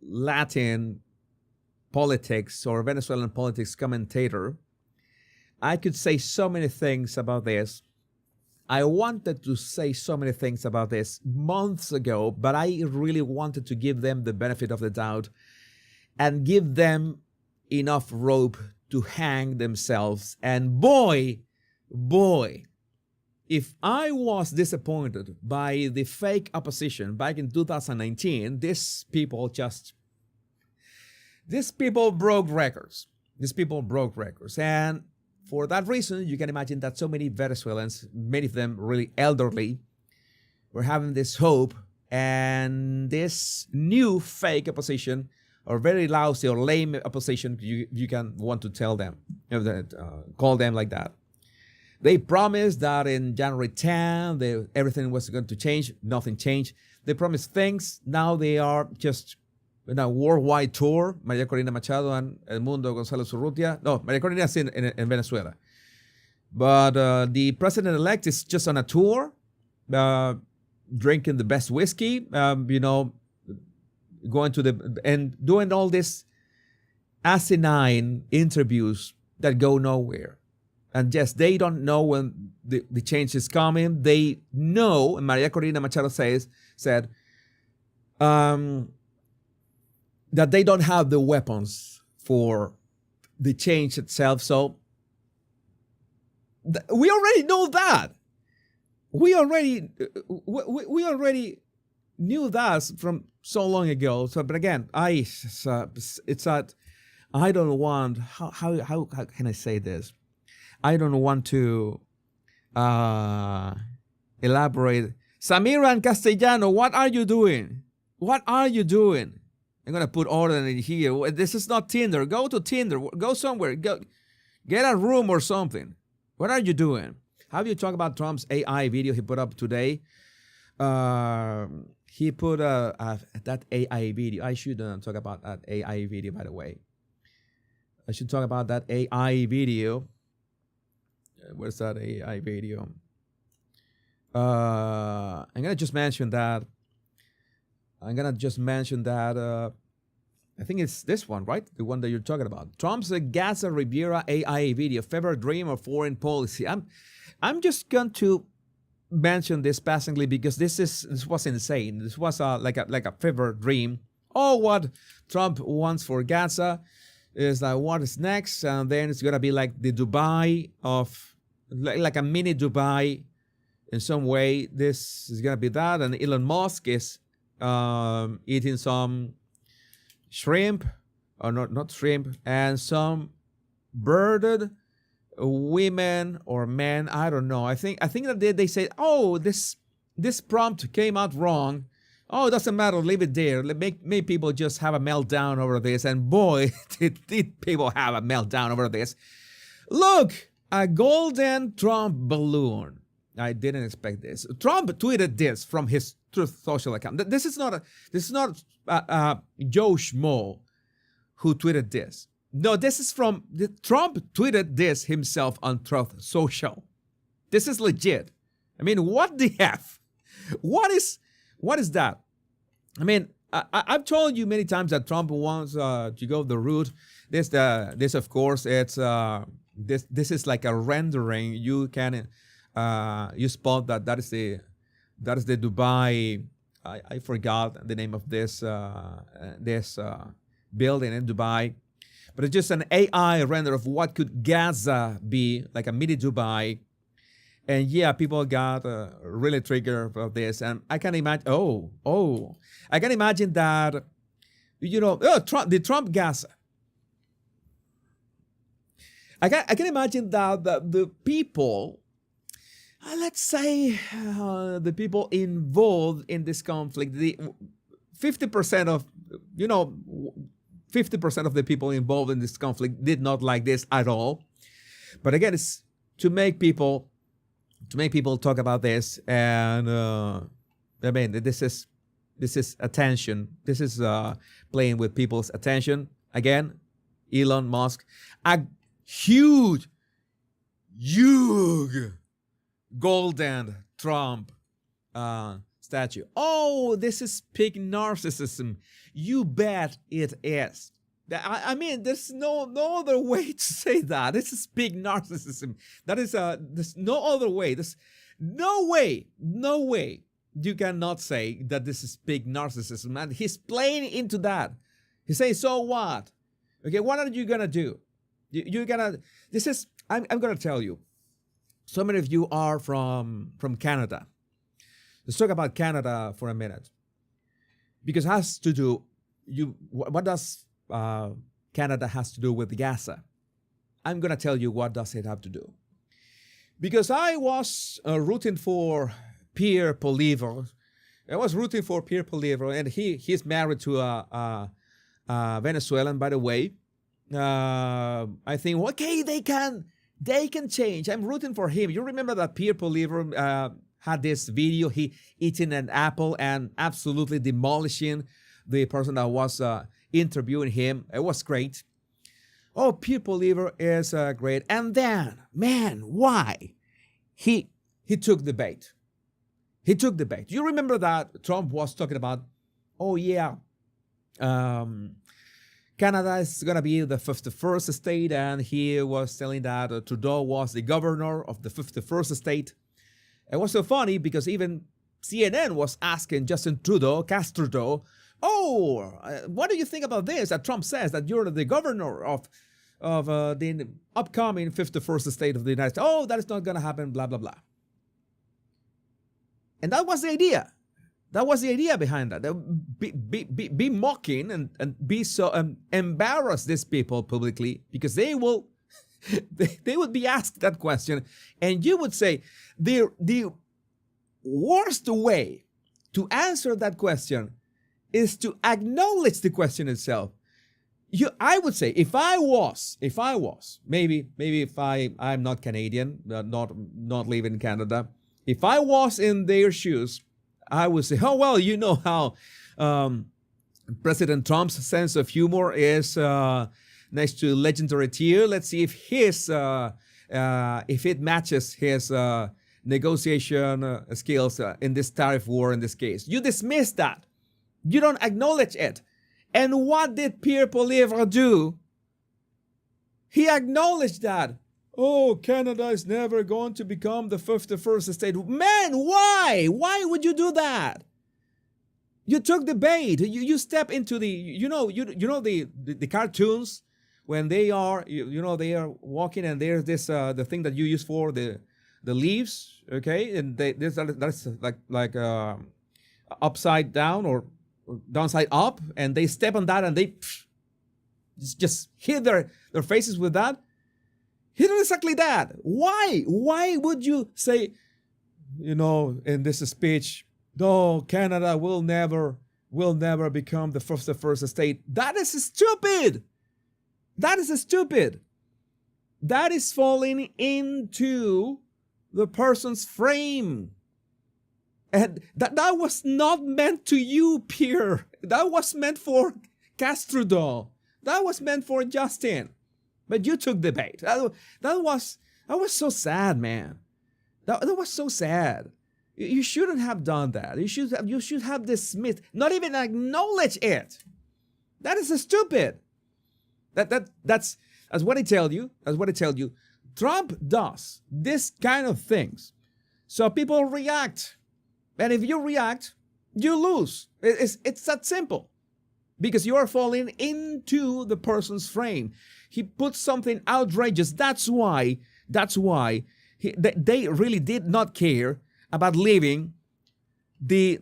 Latin politics or Venezuelan politics commentator. I could say so many things about this. I wanted to say so many things about this months ago, but I really wanted to give them the benefit of the doubt and give them enough rope to hang themselves. And boy, if I was disappointed by the fake opposition back in 2019, these people broke records. These people broke records. And for that reason, you can imagine that so many Venezuelans, many of them really elderly, were having this hope, and this new fake opposition, or very lousy or lame opposition, you can want to tell them, call them like that. They promised that in January 10, everything was going to change. Nothing changed. They promised things. Now they are just in a worldwide tour, Maria Corina Machado and Edmundo González Urrutia. No, Maria Corina is in Venezuela. But the president-elect is just on a tour, drinking the best whiskey, going to and doing all this asinine interviews that go nowhere. And yes, they don't know when the change is coming. They know, and Maria Corina Machado said, that they don't have the weapons for the change itself. So we already know that. We already knew that from so long ago. So, but again, I don't want. How can I say this? I don't want to elaborate. Samira and Castellano, what are you doing? What are you doing? I'm going to put order in here. This is not Tinder. Go to Tinder. Go somewhere. Go get a room or something. What are you doing? Have you talked about Trump's AI video he put up today? He put that AI video. I should talk about that AI video, by the way. I should talk about that AI video. Where's that AI video? I'm going to just mention that. I think it's this one, right? The one that you're talking about. Trump's Gaza Riviera AI video, fever dream of foreign policy. I'm just going to mention this passingly because this was insane. This was like a fever dream. Oh, what Trump wants for Gaza is that what is next, and then it's gonna be like the Dubai of like a mini Dubai in some way. This is gonna be that, and Elon Musk is eating some shrimp, or not shrimp, and some birded women or men. I don't know. I think that they say, oh, this prompt came out wrong. Oh, it doesn't matter. Leave it there. Make people just have a meltdown over this. And boy, did people have a meltdown over this. Look, a golden Trump balloon. I didn't expect this. Trump tweeted this from his Truth Social account. This is not Joe Schmo who tweeted this. No, this is from Trump tweeted this himself on Truth Social. This is legit. I mean, what the F? What is that? I mean, I've told you many times that Trump wants to go the route. This of course, it's this is like a rendering. You can you spot that is the Dubai. I forgot the name of this building in Dubai, but it's just an AI render of what could Gaza be, like a mini Dubai. And yeah, people got really triggered of this. And I can imagine, I can imagine that, the Trump Gaza. I can imagine that the people, let's say the people involved in this conflict, the 50% of, 50% of the people involved in this conflict did not like this at all. But again, it's to make people talk about this. And I mean, this is attention. This is playing with people's attention. Again, Elon Musk, a huge golden Trump statue. Oh, this is big narcissism. You bet it is. I mean, there's no other way to say that. This is big narcissism. That is there's no other way. There's no way you cannot say that this is big narcissism. And he's playing into that. He's saying, so what? Okay, what are you gonna do? You're gonna. This is. I'm gonna tell you. So many of you are from Canada. Let's talk about Canada for a minute, because it has to do. What does Canada has to do with Gaza? I'm gonna tell you what does it have to do. Because I was rooting for Pierre Polievre. I was rooting for Pierre Polievre, and he's married to a Venezuelan, by the way. I think, okay, they can change. I'm rooting for him. You remember that Pierre Polievre had this video, he eating an apple and absolutely demolishing the person that was interviewing him. It was great. Oh, Pierre Polievre is great. And then, man, why? He took the bait. He took the bait. You remember that Trump was talking about, oh yeah, Canada is going to be the 51st state, and he was telling that Trudeau was the governor of the 51st state. It was so funny because even CNN was asking Justin Trudeau, oh, what do you think about this? That Trump says that you're the governor of the upcoming 51st state of the United States. Oh, that is not going to happen, blah, blah, blah. And that was the idea. That was the idea behind that. Be mocking and be so embarrass these people publicly, because they will they would be asked that question, and you would say the worst way to answer that question is to acknowledge the question itself. I would say if I was maybe if I'm not Canadian, not living in Canada, if I was in their shoes, I would say, oh, well, you know how President Trump's sense of humor is next to legendary tier. Let's see if if it matches his negotiation skills in this tariff war in this case. You dismiss that. You don't acknowledge it. And what did Pierre Polievre do? He acknowledged that. Oh, Canada is never going to become the 51st state. Man, why? Why would you do that? You took the bait. You step into the, the cartoons when they are, they are walking, and there's this, the thing that you use for the leaves, okay? And that's like upside down or downside up, and they step on that and they just hit their faces with that. He did exactly that. Why? Why would you say, in this speech, no, Canada will never become the first state? That is stupid. That is stupid. That is falling into the person's frame. And that was not meant to you, Pierre. That was meant for Trudeau. That was meant for Justin. But you took the bait. That was so sad, man. That was so sad. You shouldn't have done that. You should have dismissed, not even acknowledge it. That is stupid. That's what I tell you. That's what I tell you. Trump does this kind of things, so people react, and if you react, you lose. It's that simple, because you are falling into the person's frame. He put something outrageous. That's why They really did not care about leaving the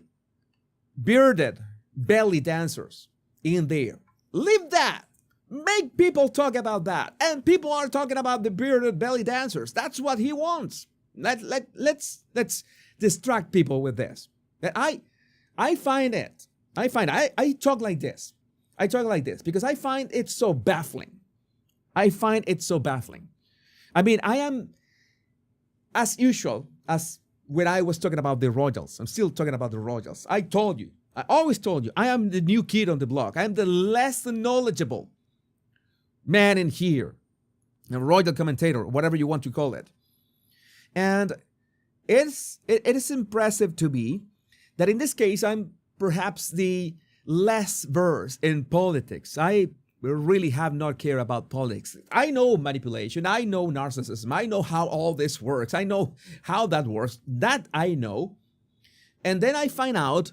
bearded belly dancers in there. Leave that. Make people talk about that. And people are talking about the bearded belly dancers. That's what he wants. Let's distract people with this. I talk like this. I talk like this because I find it so baffling. I mean, I am, as usual, as when I was talking about the Royals. I'm still talking about the Royals. I always told you, I am the new kid on the block. I am the less knowledgeable man in here, a royal commentator, whatever you want to call it. And it is impressive to me that in this case, I'm perhaps the less versed in politics. I really have not cared about politics. I know manipulation. I know narcissism. I know how all this works. I know how that works. That I know. And then I find out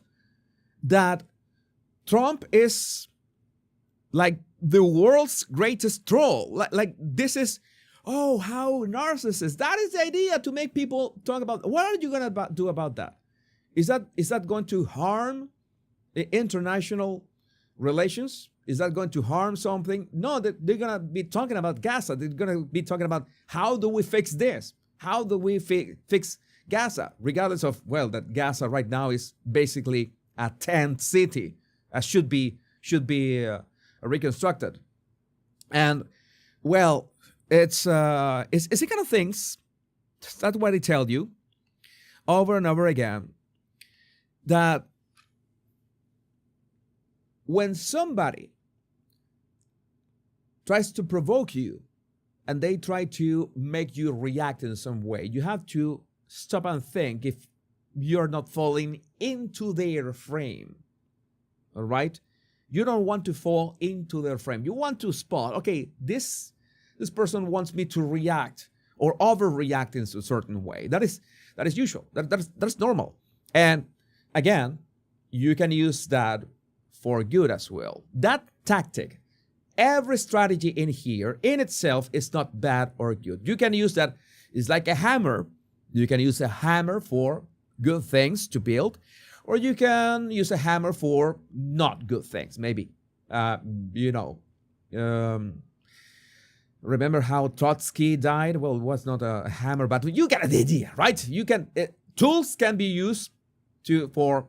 that Trump is like the world's greatest troll. Like this is, oh, how narcissist. That is the idea, to make people talk about. What are you going to do about that? Is that going to harm the international relations? Is that going to harm something? No, they're going to be talking about Gaza. They're going to be talking about how do we fix this? How do we fix Gaza? Regardless of, well, that Gaza right now is basically a tent city, should be reconstructed. And, well, it's the kind of things, that's what I tell you over and over again, that when somebody tries to provoke you and they try to make you react in some way, you have to stop and think if you're not falling into their frame. All right? You don't want to fall into their frame. You want to spot, okay, this person wants me to react or overreact in a certain way. That is usual. That's normal. And again, you can use that for good as well. That tactic, every strategy in here in itself is not bad or good. You can use that. It's like a hammer. You can use a hammer for good things to build, or you can use a hammer for not good things. Maybe, remember how Trotsky died? Well, it was not a hammer, but you get the idea, right? Tools can be used for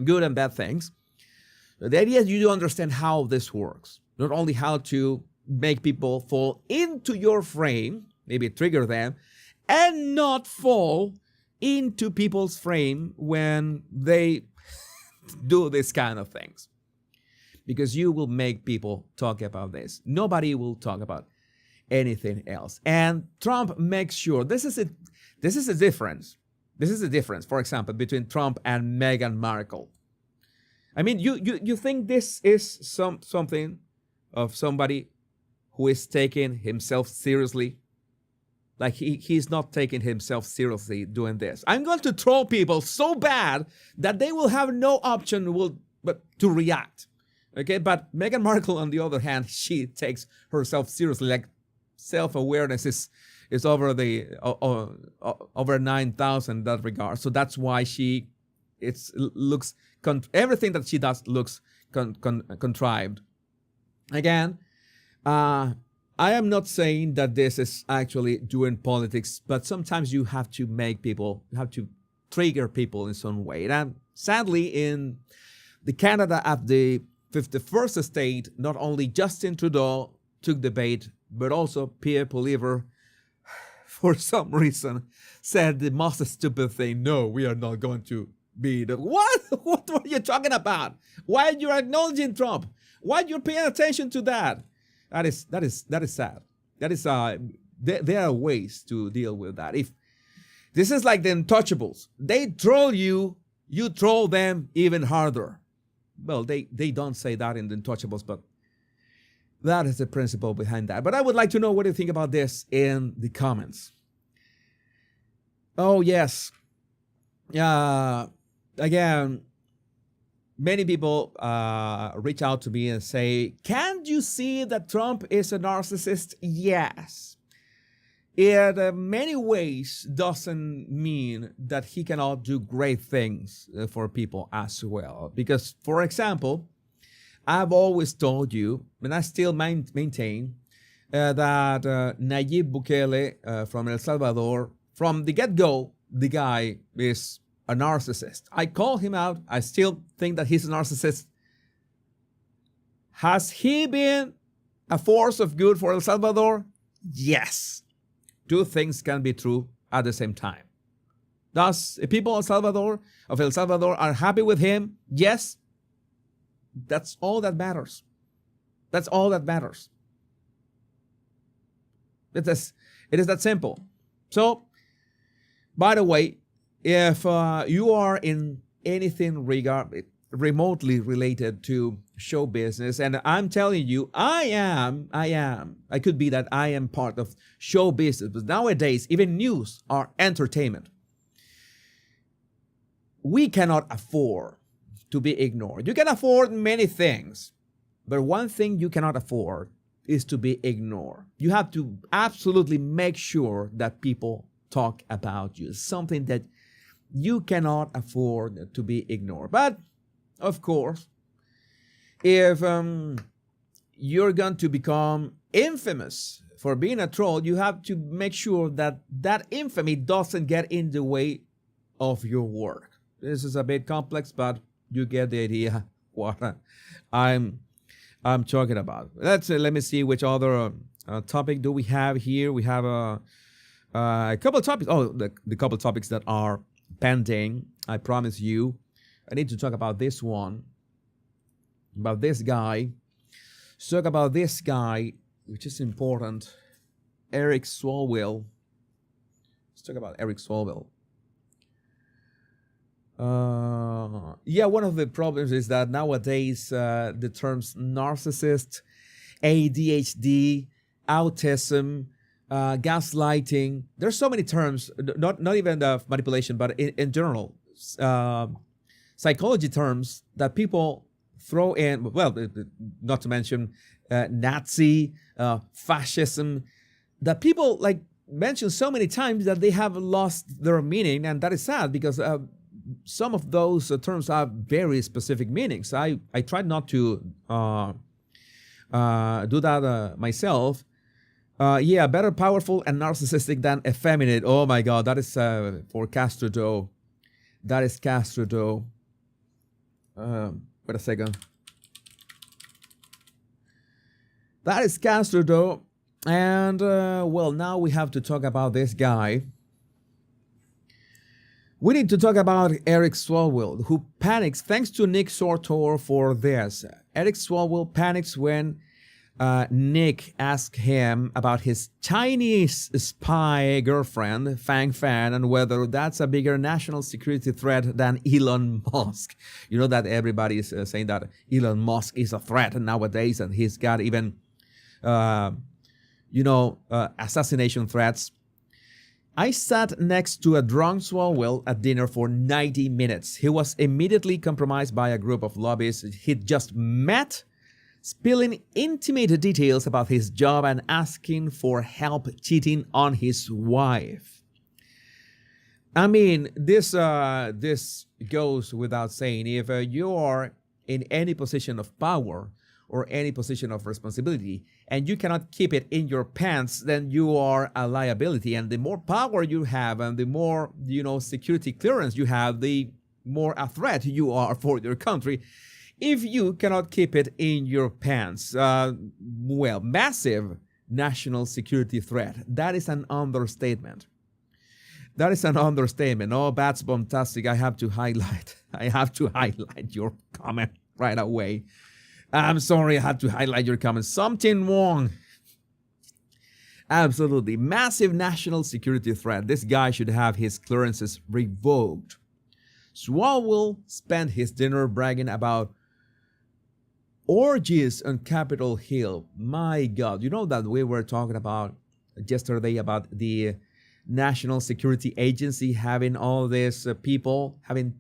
good and bad things. The idea is you do understand how this works, not only how to make people fall into your frame, maybe trigger them, and not fall into people's frame when they do this kind of things. Because you will make people talk about this. Nobody will talk about anything else. And Trump makes sure, this is a difference. This is the difference, for example, between Trump and Meghan Markle. I mean, you think this is something of somebody who is taking himself seriously? Like he's not taking himself seriously doing this. I'm going to troll people so bad that they will have no option but to react. Okay, but Meghan Markle, on the other hand, she takes herself seriously. Like self-awareness is over over 9,000 in that regard. So that's why everything that she does looks contrived. Again, I am not saying that this is actually doing politics, but sometimes you have to trigger people in some way. And sadly, in the Canada of the 51st state, not only Justin Trudeau took the bait, but also Pierre Poilievre, for some reason, said the most stupid thing. No, we are not going to be the... What? What were you talking about? Why are you acknowledging Trump? Why are you paying attention to that? That is sad. That is there are ways to deal with that. If this is like the Untouchables, they troll you, you troll them even harder. Well, they don't say that in the Untouchables, but that is the principle behind that. But I would like to know what you think about this in the comments. Oh yes, again. Many people reach out to me and say, can't you see that Trump is a narcissist? Yes. in many ways doesn't mean that he cannot do great things for people as well. Because, for example, I've always told you, and I still maintain, that Nayib Bukele from El Salvador, from the get-go, the guy is a narcissist. I call him out. I still think that he's a narcissist. Has he been a force of good for El Salvador? Yes. Two things can be true at the same time. Does the people of El Salvador are happy with him? Yes. That's all that matters. That's all that matters. It is that simple. So, by the way, if you are in anything remotely related to show business, and I'm telling you, I could be that I am part of show business, but nowadays, even news are entertainment. We cannot afford to be ignored. You can afford many things, but one thing you cannot afford is to be ignored. You have to absolutely make sure that people talk about you, something that you cannot afford to be ignored. But, of course, if you're going to become infamous for being a troll, you have to make sure that that infamy doesn't get in the way of your work. This is a bit complex, but you get the idea what I'm talking about. Let me see which other topic do we have here. We have a couple of topics. Oh, the couple of topics that are pending. I promise you. I need to talk about this one. About this guy. Let's talk about this guy, which is important. Eric Swalwell. Let's talk about Eric Swalwell. Yeah, one of the problems is that nowadays the terms narcissist, ADHD, autism, gaslighting, there's so many terms, not even the manipulation, but in general, psychology terms that people throw in, well, not to mention Nazi, fascism, that people like mention so many times that they have lost their meaning, and that is sad because some of those terms have very specific meanings. I tried not to do that myself. Yeah, better powerful and narcissistic than effeminate. Oh my God, that is for Castro Doe. That is Castro Doe. Wait a second. That is Castro Doe. And, well, now we have to talk about this guy. We need to talk about Eric Swalwell, who panics, thanks to Nick Sortor for this. Eric Swalwell panics when Nick asks him about his Chinese spy girlfriend, Fang Fan, and whether that's a bigger national security threat than Elon Musk. You know that everybody is saying that Elon Musk is a threat nowadays, and he's got even, assassination threats. I sat next to a drunk Swalwell at dinner for 90 minutes. He was immediately compromised by a group of lobbyists he'd just met, spilling intimate details about his job and asking for help cheating on his wife. I mean, this goes without saying. If you are in any position of power or any position of responsibility, and you cannot keep it in your pants, then you are a liability. And the more power you have and the more, security clearance you have, the more a threat you are for your country. If you cannot keep it in your pants, massive national security threat. That is an understatement. That is an understatement. Oh, that's fantastic. I have to highlight your comment right away. I'm sorry, I had to highlight your comment. Something wrong. Absolutely. Massive national security threat. This guy should have his clearances revoked. Swalwell spent his dinner bragging about orgies on Capitol Hill. My God. You know that we were talking about yesterday about the National Security Agency having all these people, having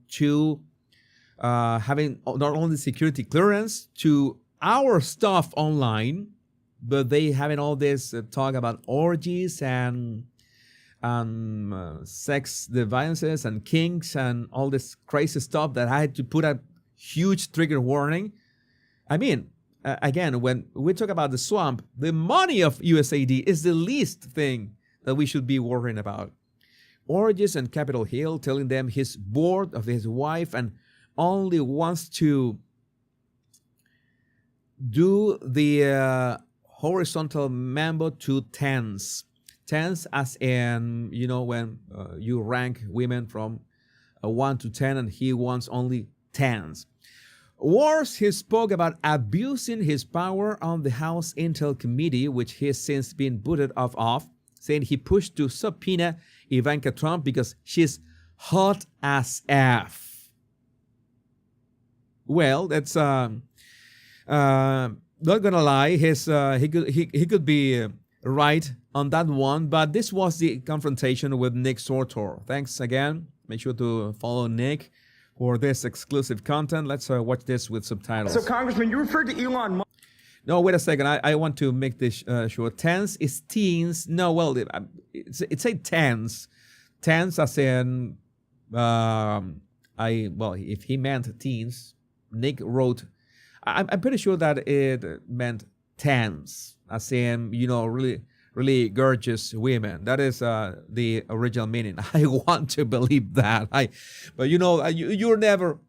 not only security clearance to our stuff online, but they having all this talk about orgies and sex devices and kinks and all this crazy stuff that I had to put a huge trigger warning. I mean, again, when we talk about the swamp, the money of USAID is the least thing that we should be worrying about. Orgies on Capitol Hill, telling them he's bored of his wife and only wants to do the horizontal mambo to tens. Tens as in, you know, when you rank women from 1 to 10 and he wants only tens. Worse, he spoke about abusing his power on the House Intel Committee, which he has since been booted off, saying he pushed to subpoena Ivanka Trump because she's hot as F. Well, that's not gonna lie. He could be right on that one, but this was the confrontation with Nick Sortor. Thanks again. Make sure to follow Nick for this exclusive content. Let's watch this with subtitles. So, Congressman, you referred to Elon Musk. No, wait a second. I want to make this short. Tens is teens. No, well, it's a tens. Tens as in, if he meant teens, Nick wrote, I'm pretty sure that it meant tens, as in, you know, really, really gorgeous women. That is the original meaning. I want to believe that. But you know, you never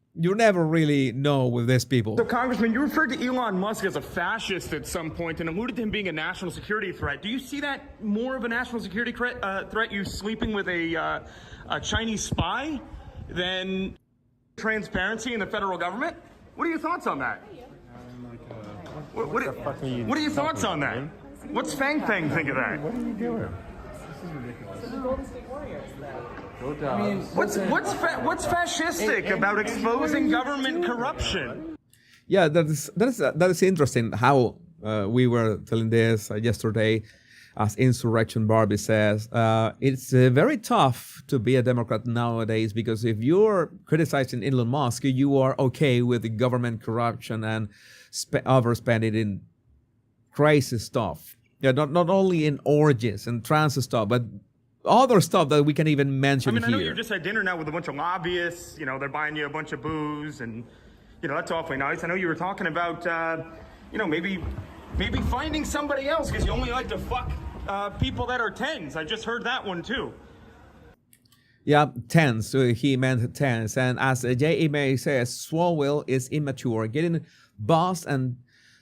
really know with these people. So, Congressman, you referred to Elon Musk as a fascist at some point and alluded to him being a national security threat. Do you see that more of a national security threat, you sleeping with a Chinese spy, than transparency in the federal government? What are your thoughts on that? What are your thoughts on that? What's Fang Fang think of that? What are you doing? This is ridiculous. This is Golden State Warriors, though. I mean, what's fascistic about exposing government corruption? Yeah, that is interesting how we were telling this yesterday, as Insurrection Barbie says. It's very tough to be a Democrat nowadays because if you're criticizing Elon Musk, you are okay with the government corruption and overspending in crazy stuff. Yeah, not only in orgies and trans stuff, but other stuff that we can even mention here. I know you're just at dinner now with a bunch of lobbyists. You know, they're buying you a bunch of booze, and you know that's awfully nice. I know you were talking about, maybe finding somebody else because you only like to fuck people that are tens. I just heard that one too. Yeah, tens. So he meant tens, and as J.E. May says, Swalwell is immature, getting bossed and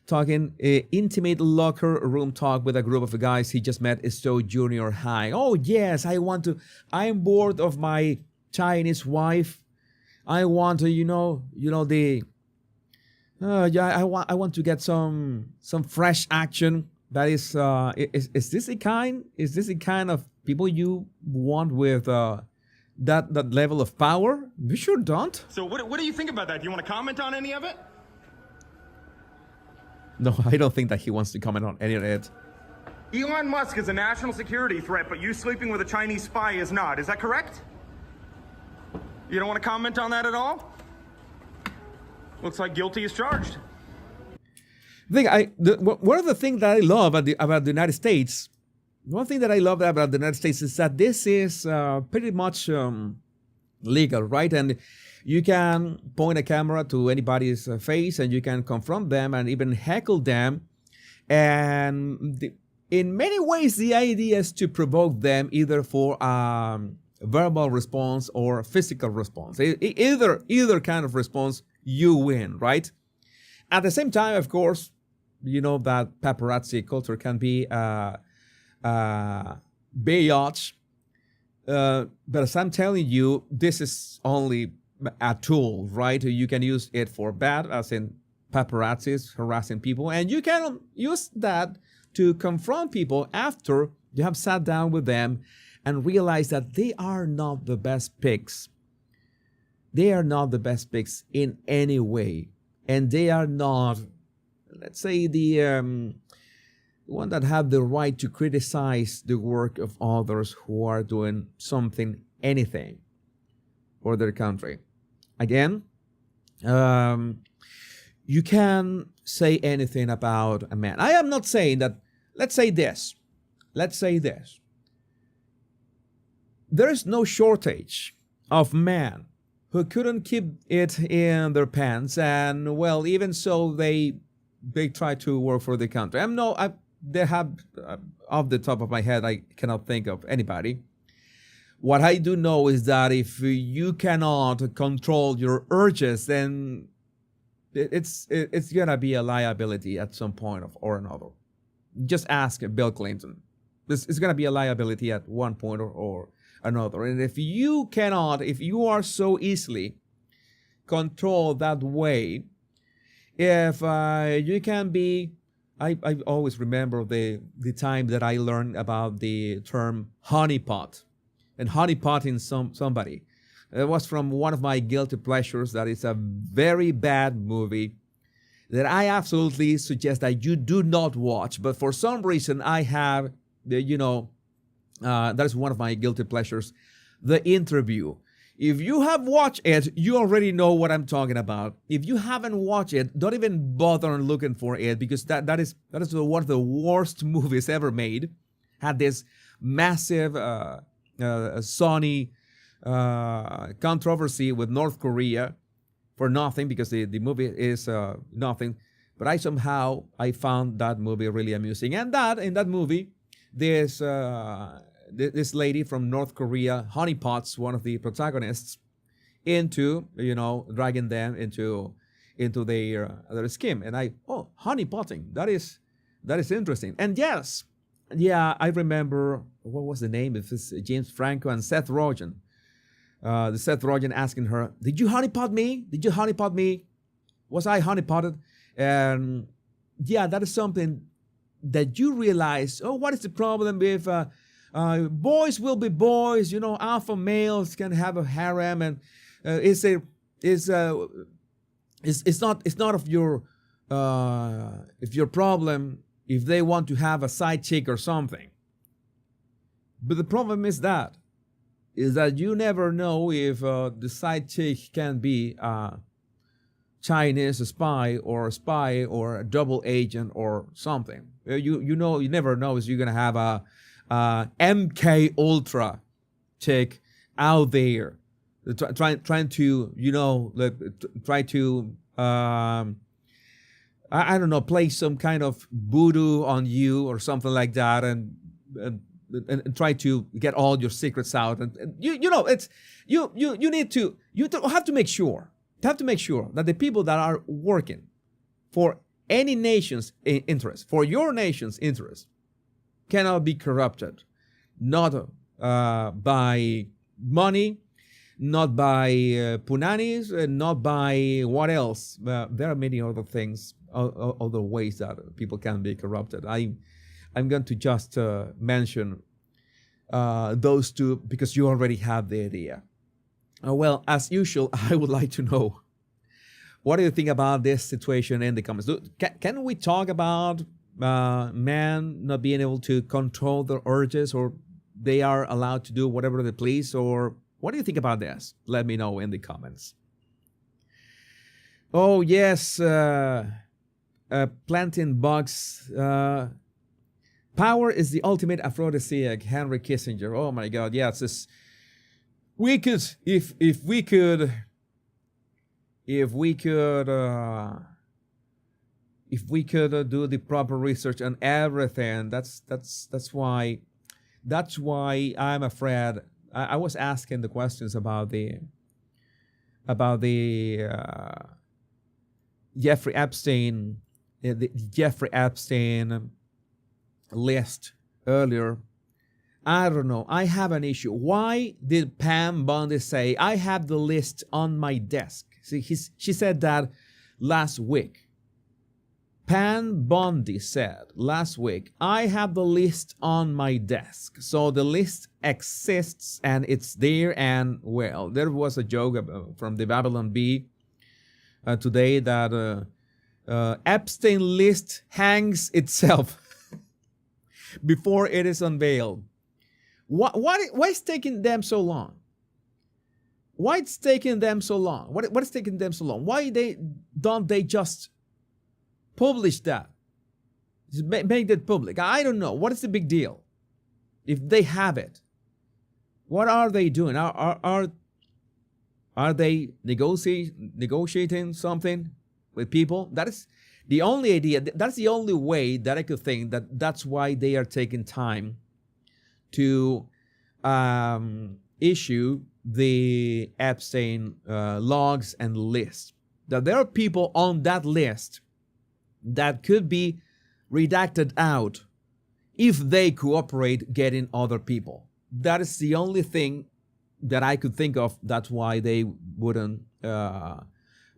talking intimate locker room talk with a group of guys he just met is so junior high. Oh yes, I'm bored of my Chinese wife. I want to, I want to get some fresh action. That is this the kind of people you want with that level of power? You sure don't. So what do you think about that? Do you want to comment on any of it? No, I don't think that he wants to comment on any of it. Elon Musk is a national security threat, but you sleeping with a Chinese spy is not. Is that correct? You don't want to comment on that at all? Looks like guilty as charged. One of the things that I love about the United States, one thing that I love about the United States is that this is pretty much legal, right? And you can point a camera to anybody's face and you can confront them and even heckle them. And in many ways, the idea is to provoke them either for verbal response or physical response. Either kind of response, you win, right? At the same time, of course, you know that paparazzi culture can be biatch. But as I'm telling you, this is only a tool, right? You can use it for bad, as in paparazzis harassing people, and you can use that to confront people after you have sat down with them and realize that they are not the best picks. They are not the best picks in any way, and they are not, let's say, the one that have the right to criticize the work of others who are doing anything for their country. Again, you can say anything about a man. I am not saying that. Let's say this. There is no shortage of men who couldn't keep it in their pants, and well, even so, they try to work for the country. They have, off the top of my head, I cannot think of anybody. What I do know is that if you cannot control your urges, then it's gonna be a liability at some point or another. Just ask Bill Clinton. It's gonna be a liability at one point or another. And if you are so easily controlled that way, if you can be, I always remember the time that I learned about the term honeypot and honeypotting somebody. It was from one of my guilty pleasures. That is a very bad movie that I absolutely suggest that you do not watch. But for some reason, I have, that is one of my guilty pleasures, The Interview. If you have watched it, you already know what I'm talking about. If you haven't watched it, don't even bother looking for it, because that is one of the worst movies ever made. Had this massive Sony controversy with North Korea for nothing, because the movie is nothing. But I found that movie really amusing. And in that movie, this lady from North Korea honeypots one of the protagonists into, dragging them into their scheme. And honeypotting, that is interesting. And yes, I remember, what was the name? It was James Franco and Seth Rogen. The Seth Rogen asking her, "Did you honeypot me? Did you honeypot me? Was I honeypotted?" And that is something that you realize, what is the problem with boys will be boys, alpha males can have a harem, and it's not of your problem if they want to have a side chick or something. But the problem is that you never know if the side chick can be a Chinese spy or a double agent or something. You never know if you're gonna have a MK Ultra chick out there trying to I don't know, play some kind of voodoo on you or something like that, and try to get all your secrets out. And you have to make sure that the people that are working for any nation's interest, for your nation's interest, cannot be corrupted, not by money, not by punanis, not by what else. There are many other things, other ways that people can be corrupted. I'm going to just mention those two because you already have the idea. Well, as usual, I would like to know, what do you think about this situation in the comments? Can we talk about men not being able to control their urges, or they are allowed to do whatever they please? Or what do you think about this? Let me know in the comments. Oh, yes. Planting bugs. Power is the ultimate aphrodisiac. Henry Kissinger. Oh my God. Yes. If we could do the proper research on everything, that's why I'm afraid. I was asking the questions about the Jeffrey Epstein, the Jeffrey Epstein list earlier. I don't know. I have an issue. Why did Pam Bondi say, "I have the list on my desk"? See, she said that last week. Pam Bondi said last week, "I have the list on my desk." So the list exists and it's there. And well, there was a joke from the Babylon Bee today that Epstein list hangs itself before it is unveiled. Why is taking them so long? Why it's taking them so long? What is taking them so long? Why don't they just publish that. Just make that public. I don't know. What is the big deal? If they have it, what are they doing? Are they negotiating something with people? That is the only idea. That's the only way that I could think that's why they are taking time to issue the Epstein logs and list. That there are people on that list that could be redacted out if they cooperate getting other people. That is the only thing that I could think of. That's why they wouldn't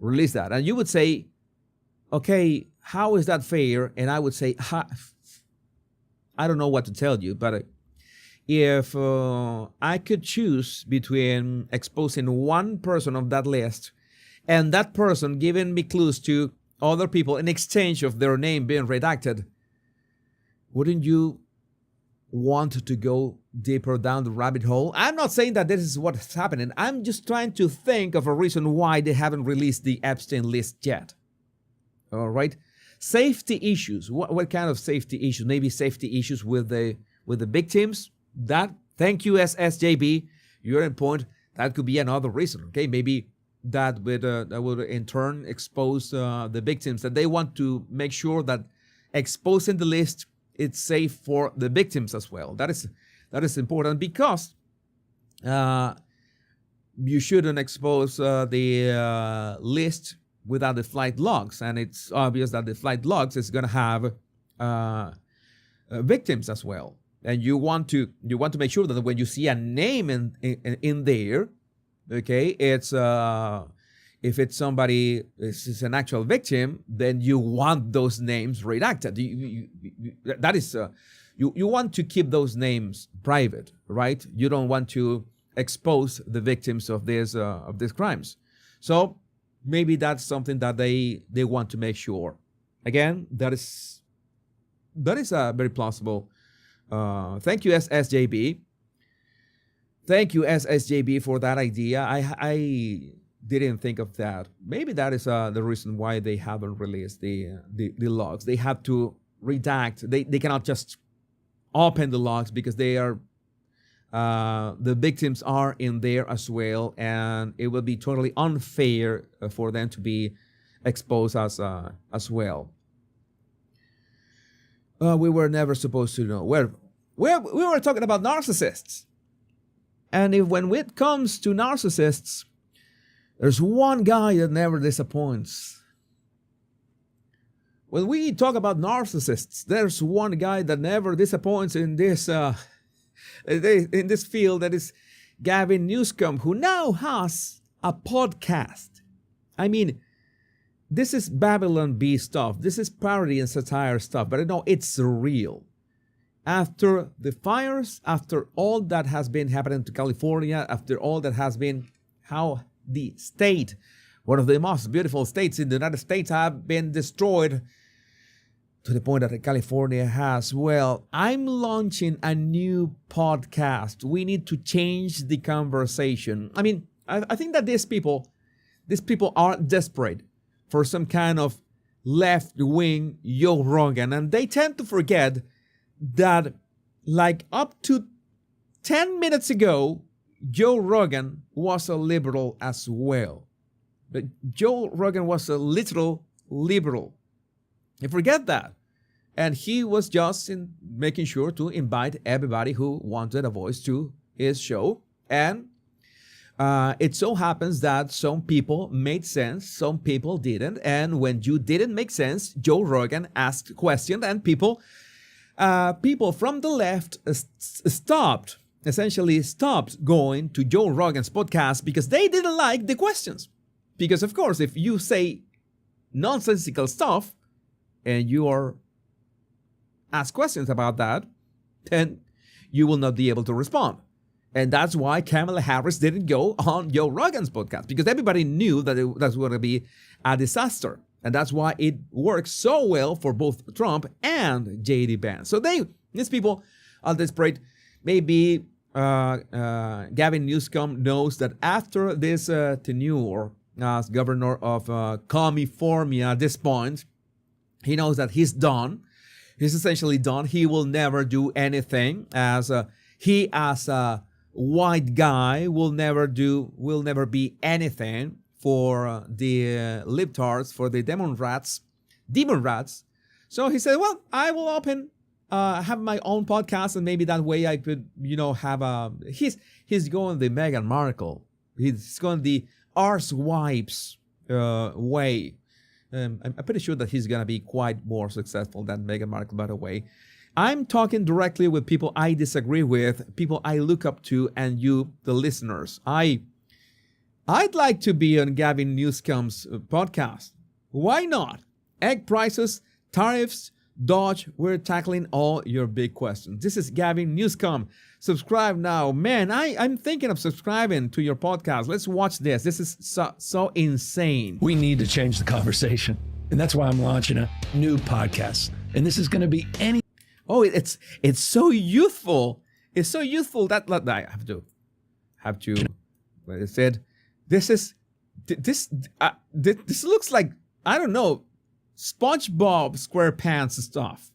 release that. And you would say, okay, how is that fair? And I would say, I don't know what to tell you, but if I could choose between exposing one person of that list and that person giving me clues to other people in exchange of their name being redacted, wouldn't you want to go deeper down the rabbit hole? I'm not saying that this is what's happening. I'm just trying to think of a reason why they haven't released the Epstein list yet. All right. Safety issues. What kind of safety issues? Maybe safety issues with the victims. That, thank you, SSJB. You're in point. That could be another reason. Okay, maybe that would in turn expose the victims. That they want to make sure that exposing the list, it's safe for the victims as well. That is important, because you shouldn't expose the list without the flight logs, and it's obvious that the flight logs is going to have victims as well. And you want to make sure that when you see a name in there, okay, it's if it's somebody, is an actual victim, then you want those names redacted. You want to keep those names private, right? You don't want to expose the victims of these crimes. So maybe that's something that they want to make sure. Again, that is very plausible. Thank you, SSJB. Thank you, SSJB, for that idea. I didn't think of that. Maybe that is the reason why they haven't released the logs. They have to redact. They cannot just open the logs because they are the victims are in there as well, and it would be totally unfair for them to be exposed as well. We were never supposed to know. We were talking about narcissists. And when it comes to narcissists, there's one guy that never disappoints. When we talk about narcissists, there's one guy that never disappoints in this field. That is Gavin Newscum, who now has a podcast. I mean, this is Babylon Bee stuff. This is parody and satire stuff, but I know it's real. After the fires, after all that has been happening to California, after all that has been how the state, one of the most beautiful states in the United States, have been destroyed to the point that California has, well, I'm launching a new podcast. We need to change the conversation. I mean, I think that these people are desperate for some kind of left-wing Joe Rogan, and they tend to forget that, like, up to 10 minutes ago, Joe Rogan was a liberal as well. But Joe Rogan was a literal liberal. You forget that. And he was just making sure to invite everybody who wanted a voice to his show. And it so happens that some people made sense, some people didn't. And when you didn't make sense, Joe Rogan asked questions, and people from the left essentially stopped going to Joe Rogan's podcast because they didn't like the questions. Because, of course, if you say nonsensical stuff and you are asked questions about that, then you will not be able to respond. And that's why Kamala Harris didn't go on Joe Rogan's podcast, because everybody knew that that's going to be a disaster. And that's why it works so well for both Trump and J.D. Vance. So these people are desperate. Maybe Gavin Newscum knows that after this tenure as governor of California at this point, He knows that he's done. He's essentially done. He will never do anything as a white guy will never be anything for the libtards, for the demon rats. So he said, well, I will have my own podcast, and maybe that way I could, have he's going the Meghan Markle. He's going the arsewives way. I'm pretty sure that he's going to be quite more successful than Meghan Markle, by the way. I'm talking directly with people I disagree with, people I look up to, and you, the listeners. I'd like to be on Gavin Newscum's podcast. Why not? Egg prices, tariffs, Dodge, we're tackling all your big questions. This is Gavin Newscum. Subscribe now. Man, I'm thinking of subscribing to your podcast. Let's watch this. This is so insane. We need to change the conversation. And that's why I'm launching a new podcast. And this is going to be Oh, it's so youthful. It's so youthful that I have to. But it said, this looks like, I don't know, SpongeBob SquarePants stuff.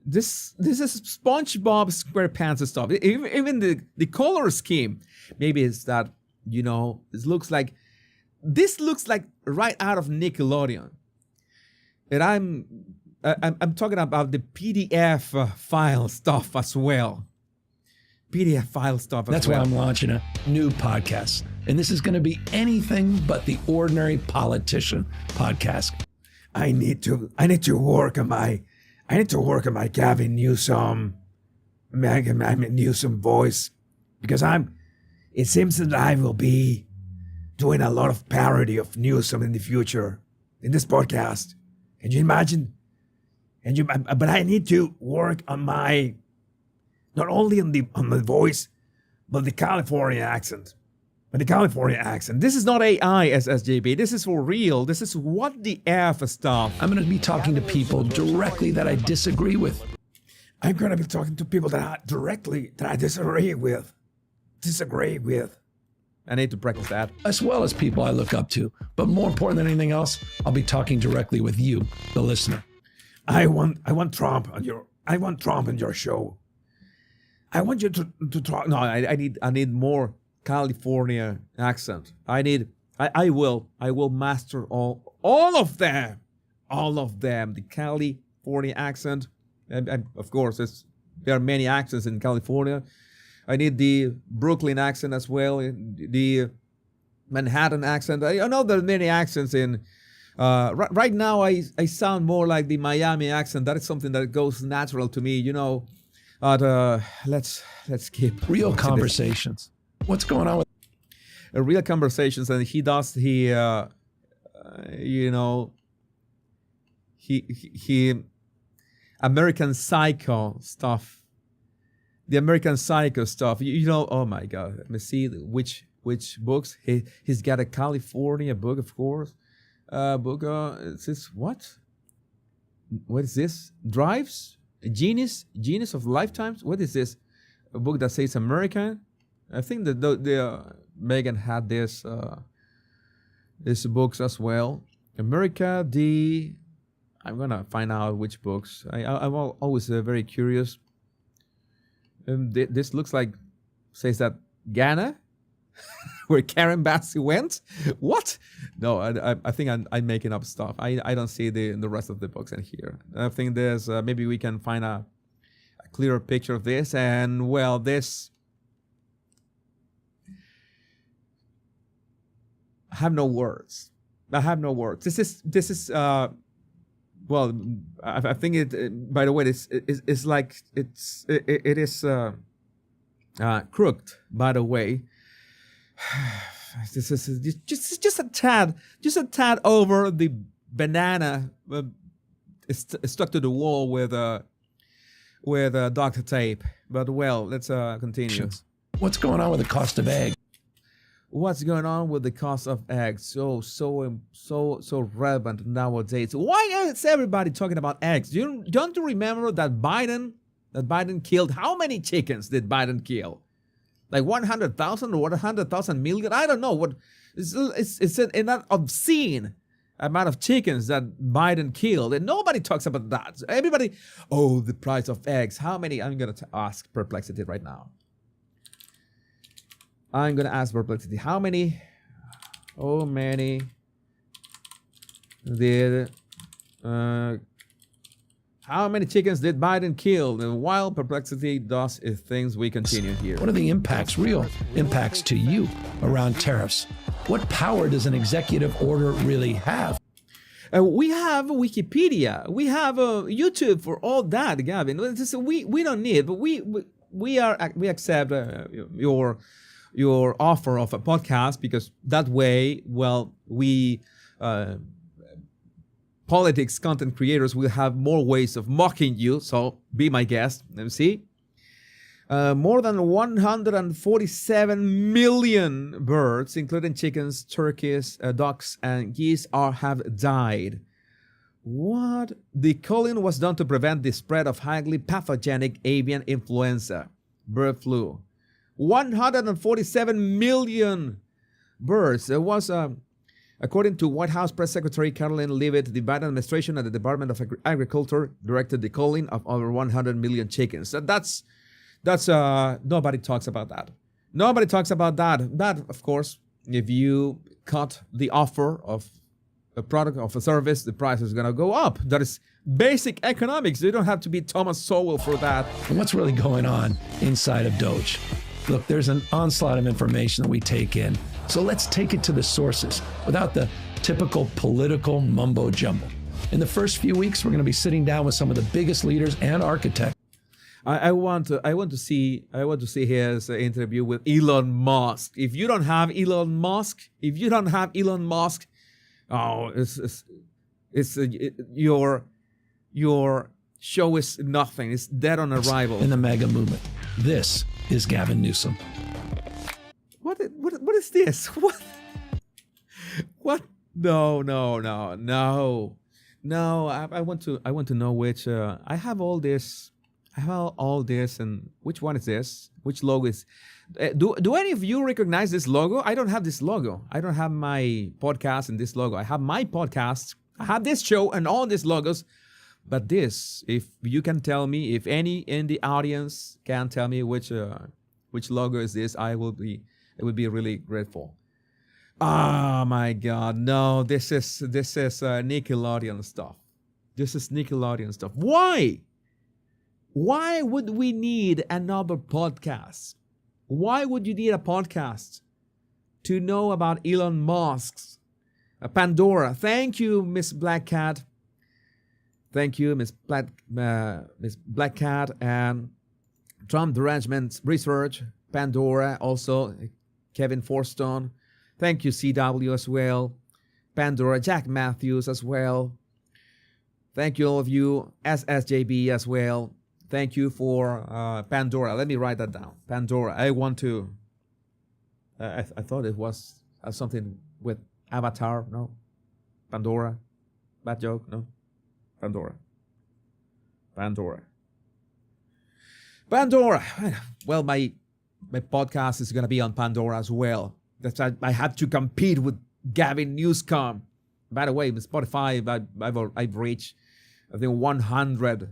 This is SpongeBob SquarePants stuff. Even the color scheme, maybe it's that, this looks like right out of Nickelodeon. And I'm talking about the PDF file stuff as well. PDF file stuff as That's well. why I'm launching a new podcast. And this is going to be anything but the ordinary politician podcast. I need to work on my Gavin Newsome voice, because it seems that I will be doing a lot of parody of Newsome in the future in this podcast. Can you imagine? But I need to work on my, not only on the voice, but the California accent. This is not AI, SSJB. This is for real. This is what the F stuff. I'm going to be talking to people directly that I disagree with. I'm going to be talking to people that I disagree with. I need to practice that. As well as people I look up to. But more important than anything else, I'll be talking directly with you, the listener. I want Trump on your show. I want you to talk. No, I need more California accent. I will master all of them. The California accent. And of course, there are many accents in California. I need the Brooklyn accent as well, the Manhattan accent. I know there are many accents in. Right now, I sound more like the Miami accent. That is something that goes natural to me, But let's keep real conversations. What's going on with real conversations? And he does he American Psycho stuff. The American Psycho stuff. Oh my God. Let me see which books. He's got a California book, of course. Is this what? What is this? Drives? Genius of Lifetimes? What is this? A book that says American? I think that Meghan had these books as well. America, I'm gonna find out which books. I'm always very curious. This looks like, says that Ghana, where Karen Bassey went. What? No, I think I'm making up stuff. I don't see the rest of the books in here. I think there's maybe we can find a clearer picture of this. And well, this. I have no words. This is well, I think it. By the way, it's like it is crooked. By the way, this is just a tad over the banana. It's stuck to the wall with Dr. Tape. But well, let's continue. What's going on with the cost of eggs? What's going on with the cost of eggs? So relevant nowadays. Why is everybody talking about eggs? Don't you remember that Biden killed? How many chickens did Biden kill? Like 100,000 or 100,000 million? I don't know. What it's an obscene amount of chickens that Biden killed, and nobody talks about that. Everybody, oh, the price of eggs. How many? I'm going to ask Perplexity right now. I'm going to ask Perplexity, how many did, how many chickens did Biden kill? And while Perplexity does things, we continue here. What are the impacts, real impacts to you around tariffs? What power does an executive order really have? We have Wikipedia. We have YouTube for all that, Gavin. We don't need, but we accept your offer of a podcast, because that way, well, we politics content creators will have more ways of mocking you. So be my guest. Let me see. More than 147 million birds, including chickens, turkeys, ducks, and geese, have died. What? The culling was done to prevent the spread of highly pathogenic avian influenza, bird flu. 147 million birds. It was, according to White House Press Secretary Caroline Leavitt, the Biden administration and the Department of Agriculture directed the culling of over 100 million chickens. So that's nobody talks about that. Nobody talks about that. That, of course, if you cut the offer of a product, of a service, the price is going to go up. That is basic economics. You don't have to be Thomas Sowell for that. And what's really going on inside of Doge? Look, there's an onslaught of information that we take in. So let's take it to the sources without the typical political mumbo jumbo. In the first few weeks, we're going to be sitting down with some of the biggest leaders and architects. I want to see his interview with Elon Musk. If you don't have Elon Musk, oh, your show is nothing. It's dead on arrival. In the mega movement. This is Gavin Newsom. What is this? What? No. I want to know which. I have all this, and which one is this? Which logo is? Do any of you recognize this logo? I don't have this logo. I don't have my podcast and this logo. I have my podcast. I have this show and all these logos. But this, if you can tell me, if any in the audience can tell me which logo is this, it would be really grateful. Oh my God, no! This is Nickelodeon stuff. This is Nickelodeon stuff. Why? Why would we need another podcast? Why would you need a podcast to know about Elon Musk's Pandora? Thank you, Miss Black Cat. Thank you, Miss Black Cat, and Trump Derangement Research, Pandora, also Kevin Forstone. Thank you, CW as well. Pandora, Jack Matthews as well. Thank you, all of you, SSJB as well. Thank you for Pandora. Let me write that down. Pandora. I want to. I thought it was something with Avatar. No. Pandora. Bad joke. No. Pandora. Well, my podcast is going to be on Pandora as well. That's why I had to compete with Gavin Newscum. By the way, with Spotify, I've reached, I think, 100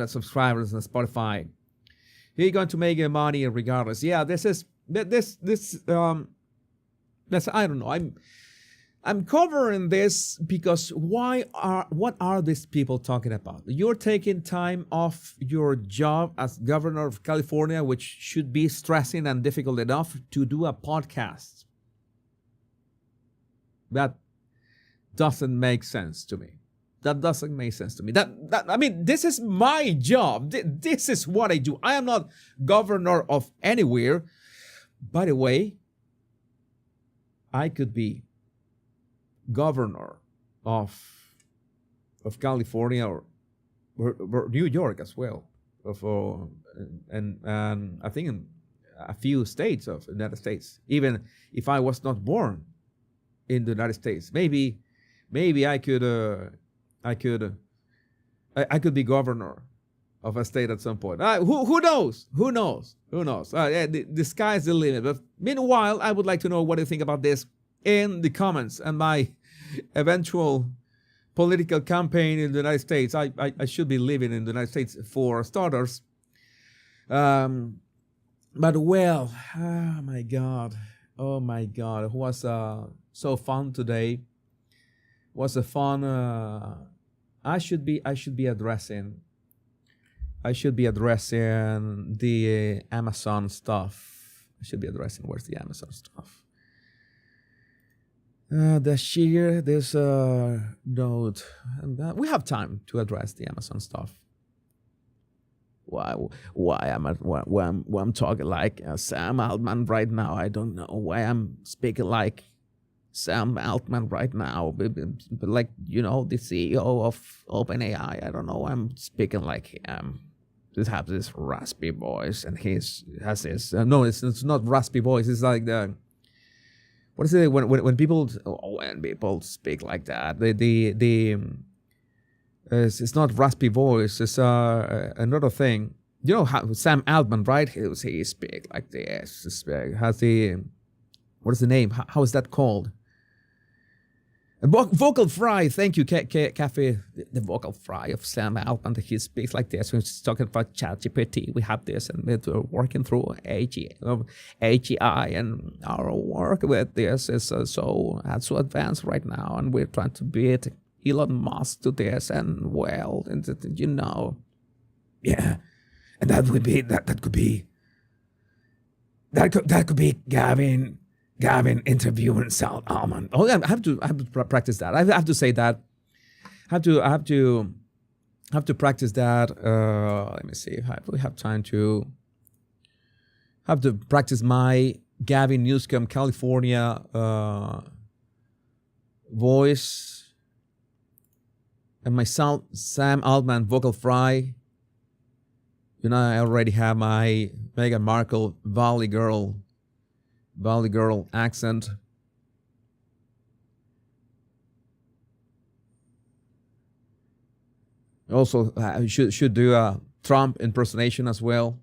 subscribers on Spotify. You're going to make money regardless. Yeah, that's I don't know. I'm covering this because what are these people talking about? You're taking time off your job as governor of California, which should be stressing and difficult enough, to do a podcast. That doesn't make sense to me. I mean, this is my job. This is what I do. I am not governor of anywhere. By the way, I could be governor of California or New York as well, and I think in a few states of the United States. Even if I was not born in the United States, maybe I could be governor of a state at some point. Who knows? The sky's the limit. But meanwhile, I would like to know what you think about this in the comments. And my eventual political campaign in the United States. I should be living in the United States for starters. But well, oh my God, it was so fun today. Was a fun. I should be addressing the Amazon stuff. I should be addressing where's the Amazon stuff. This note, and we have time to address the Amazon stuff. Why I'm talking like Sam Altman right now? I don't know why I'm speaking like Sam Altman right now, but like, you know, the CEO of OpenAI. I don't know. I'm speaking like him. Just have this raspy voice, and he has this. No, it's not raspy voice. It's like the. What is it when people speak like that? It's not raspy voice. It's another thing. You know how Sam Altman, right? He speak like this. Has the what is the name? How is that called? Vocal fry. Thank you, Cafe. The vocal fry of Sam Altman. He speaks like this when he's talking about ChatGPT. We have this, and we're working through AGI, and our work with this is so advanced right now, and we're trying to beat Elon Musk to this, and well, and you know, yeah, and that could be Gavin interviewing Sam Altman. Oh, I have to practice that. I have to say that. I have to practice that. Let me see if we have time to. Have to practice my Gavin Newscum, California voice, and my Sam Altman vocal fry. You know, I already have my Meghan Markle Valley Girl accent. Also, I should do a Trump impersonation as well.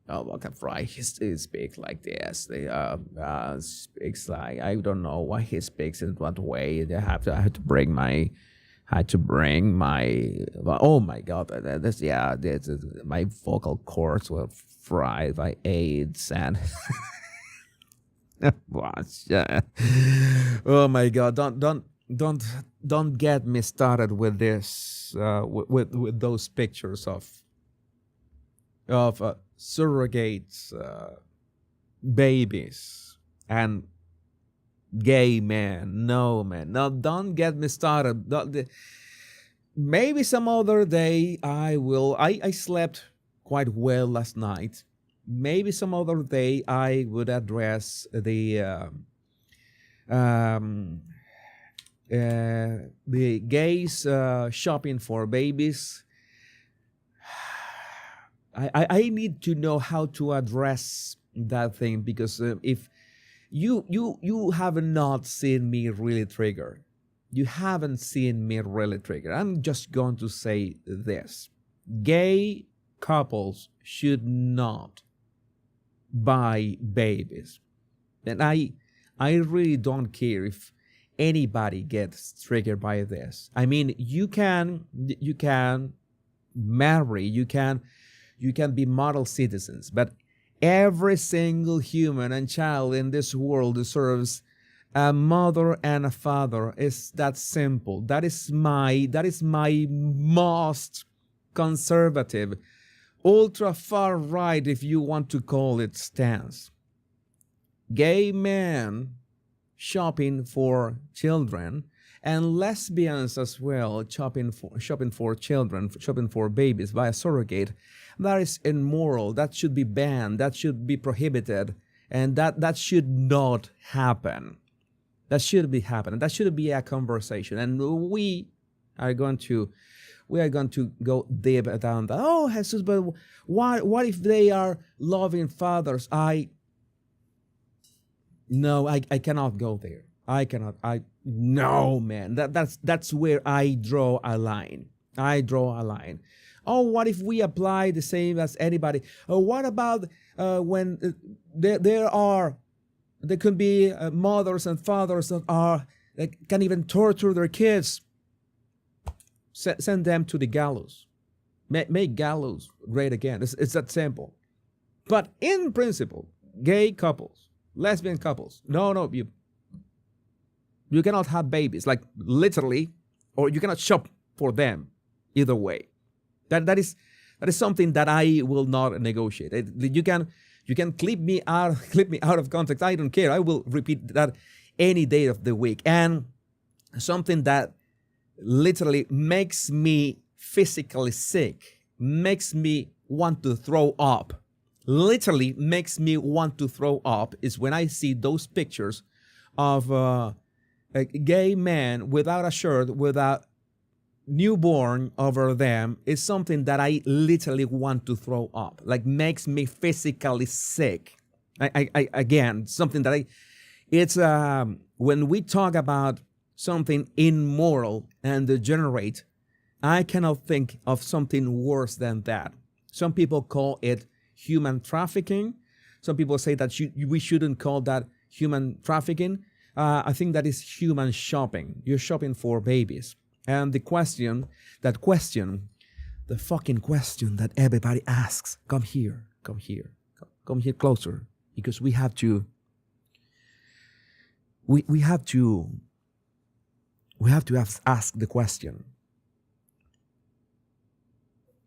Oh, welcome, fry. He speaks like this. He speaks like, I don't know why he speaks in that way. I had to bring my. Oh my God! My vocal cords were fried by AIDS and. Oh my God! Don't get me started with this. With those pictures of surrogates, babies, and gay men. No, man. No, don't get me started. Maybe some other day I will. I slept quite well last night. Maybe some other day I would address the gays shopping for babies. I need to know how to address that thing, because if you have not seen me really triggered. You haven't seen me really triggered. I'm just going to say this. Gay couples should not buy babies. And I really don't care if anybody gets triggered by this. I mean, you can marry, you can be model citizens, but every single human and child in this world deserves a mother and a father. It's that simple. That is my most conservative, ultra far right, if you want to call it, stance. Gay men shopping for children, and lesbians as well shopping for children, shopping for babies by a surrogate. That is immoral. That should be banned. That should be prohibited, and that should not happen. That should be happening. That should be a conversation, and we are going to go deep down that. Oh, Jesus, but what if they are loving fathers? No, I cannot go there. No, man. That's where I draw a line. Oh, what if we apply the same as anybody? What about when there could be mothers and fathers that are that can even torture their kids. Send them to the gallows. Make gallows great again. It's that simple. But in principle, gay couples, lesbian couples, no, you cannot have babies, like literally, or you cannot shop for them. Either way, that is something that I will not negotiate. You can clip me out of context. I don't care. I will repeat that any day of the week. And something that literally makes me physically sick, makes me want to throw up, literally makes me want to throw up, is when I see those pictures of a gay man without a shirt, without newborn over them. Is something that I literally want to throw up, like makes me physically sick. Again, something that it's when we talk about something immoral and degenerate, I cannot think of something worse than that. Some people call it human trafficking. Some people say that we shouldn't call that human trafficking. I think that is human shopping. You're shopping for babies. And the fucking question that everybody asks, come here closer, because we have to ask the question,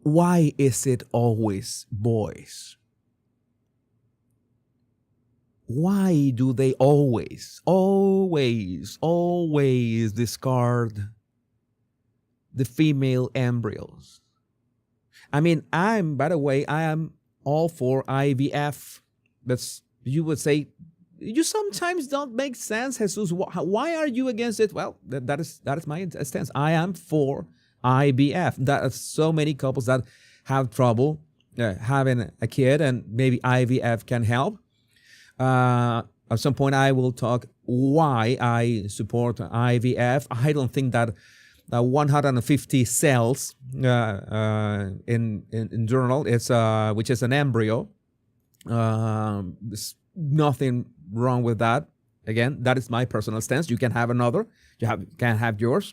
why is it always boys? Why do they always discard the female embryos? I mean, by the way, I am all for IVF. You would say, you sometimes don't make sense, Jesus. Why are you against it? Well, that is my stance. I am for IVF. There are so many couples that have trouble having a kid, and maybe IVF can help. At some point, I will talk why I support IVF. I don't think that 150 cells in journal, which is an embryo. There's nothing wrong with that. Again, that is my personal stance. You can have another. Can have yours.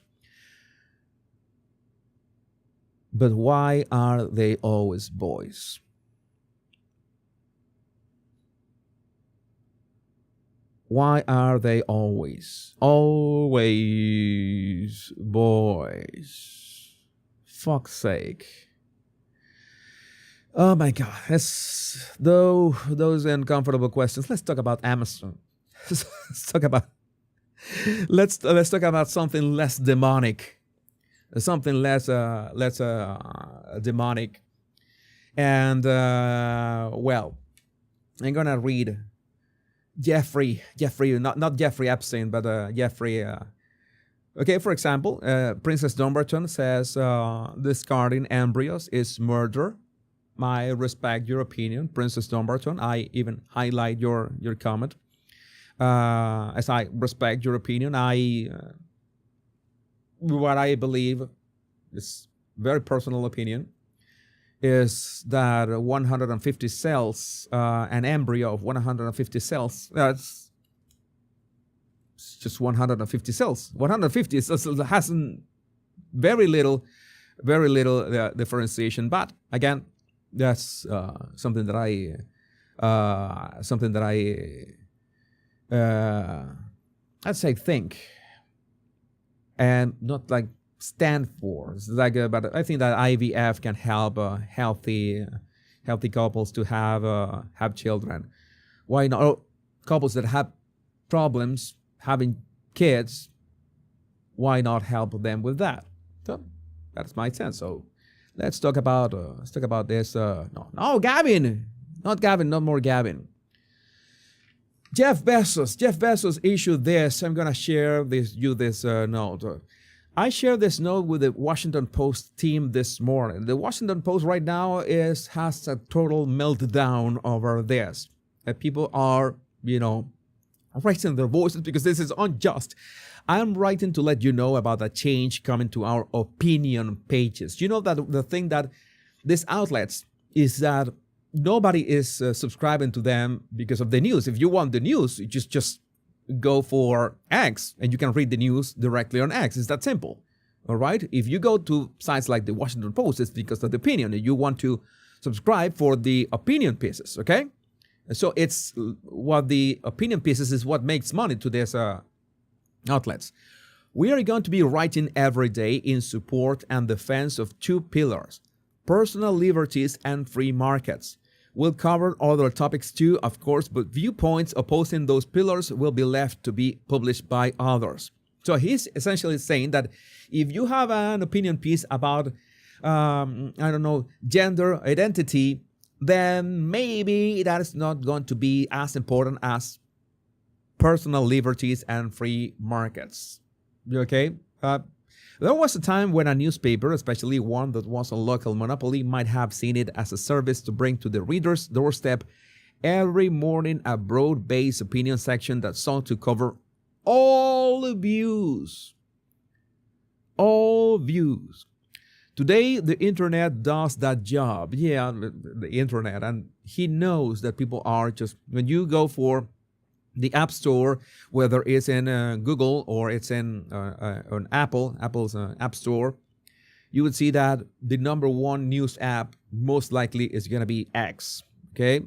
But why are they always boys? Why are they always boys? Fuck's sake. Oh my God. Those uncomfortable questions. Let's talk about Amazon. Let's talk about something less demonic. Something less demonic. And well, I'm gonna read Jeffrey, not Jeffrey Epstein, but Jeffrey. Okay, for example, Princess Dumbarton says discarding embryos is murder. I respect your opinion, Princess Dumbarton. I even highlight your comment. As I respect your opinion, what I believe is very personal opinion, is that 150 cells, an embryo of 150 cells, that's just 150 cells. 150 has very little differentiation. But again, that's something that I'd say think, and not like stand for. It's like, but I think that IVF can help healthy couples to have children. Why not? Oh, couples that have problems having kids, why not help them with that? So that's my sense. So let's talk about this. No, Gavin, not more Gavin. Jeff Bezos issued this. I'm gonna share this note. I shared this note with the Washington Post team this morning. The Washington Post right now has a total meltdown over this. People are, raising their voices because this is unjust. I'm writing to let you know about a change coming to our opinion pages. You know that the thing that these outlets is that nobody is subscribing to them because of the news. If you want the news, you just go for X and you can read the news directly on X. It's that simple. All right. If you go to sites like the Washington Post, it's because of the opinion. You want to subscribe for the opinion pieces. Okay. So it's what the opinion pieces is what makes money to these outlets. We are going to be writing every day in support and defense of two pillars: personal liberties and free markets. We'll cover other topics too, of course, but viewpoints opposing those pillars will be left to be published by others. So he's essentially saying that if you have an opinion piece about, gender identity, then maybe that is not going to be as important as personal liberties and free markets. Okay? There was a time when a newspaper, especially one that was a local monopoly, might have seen it as a service to bring to the reader's doorstep every morning a broad-based opinion section that sought to cover all views. All views. Today, the internet does that job. Yeah, the internet. And he knows that people are just, when you go for the App Store, whether it's in Google or it's in Apple's App Store, you would see that the number one news app most likely is going to be X, okay,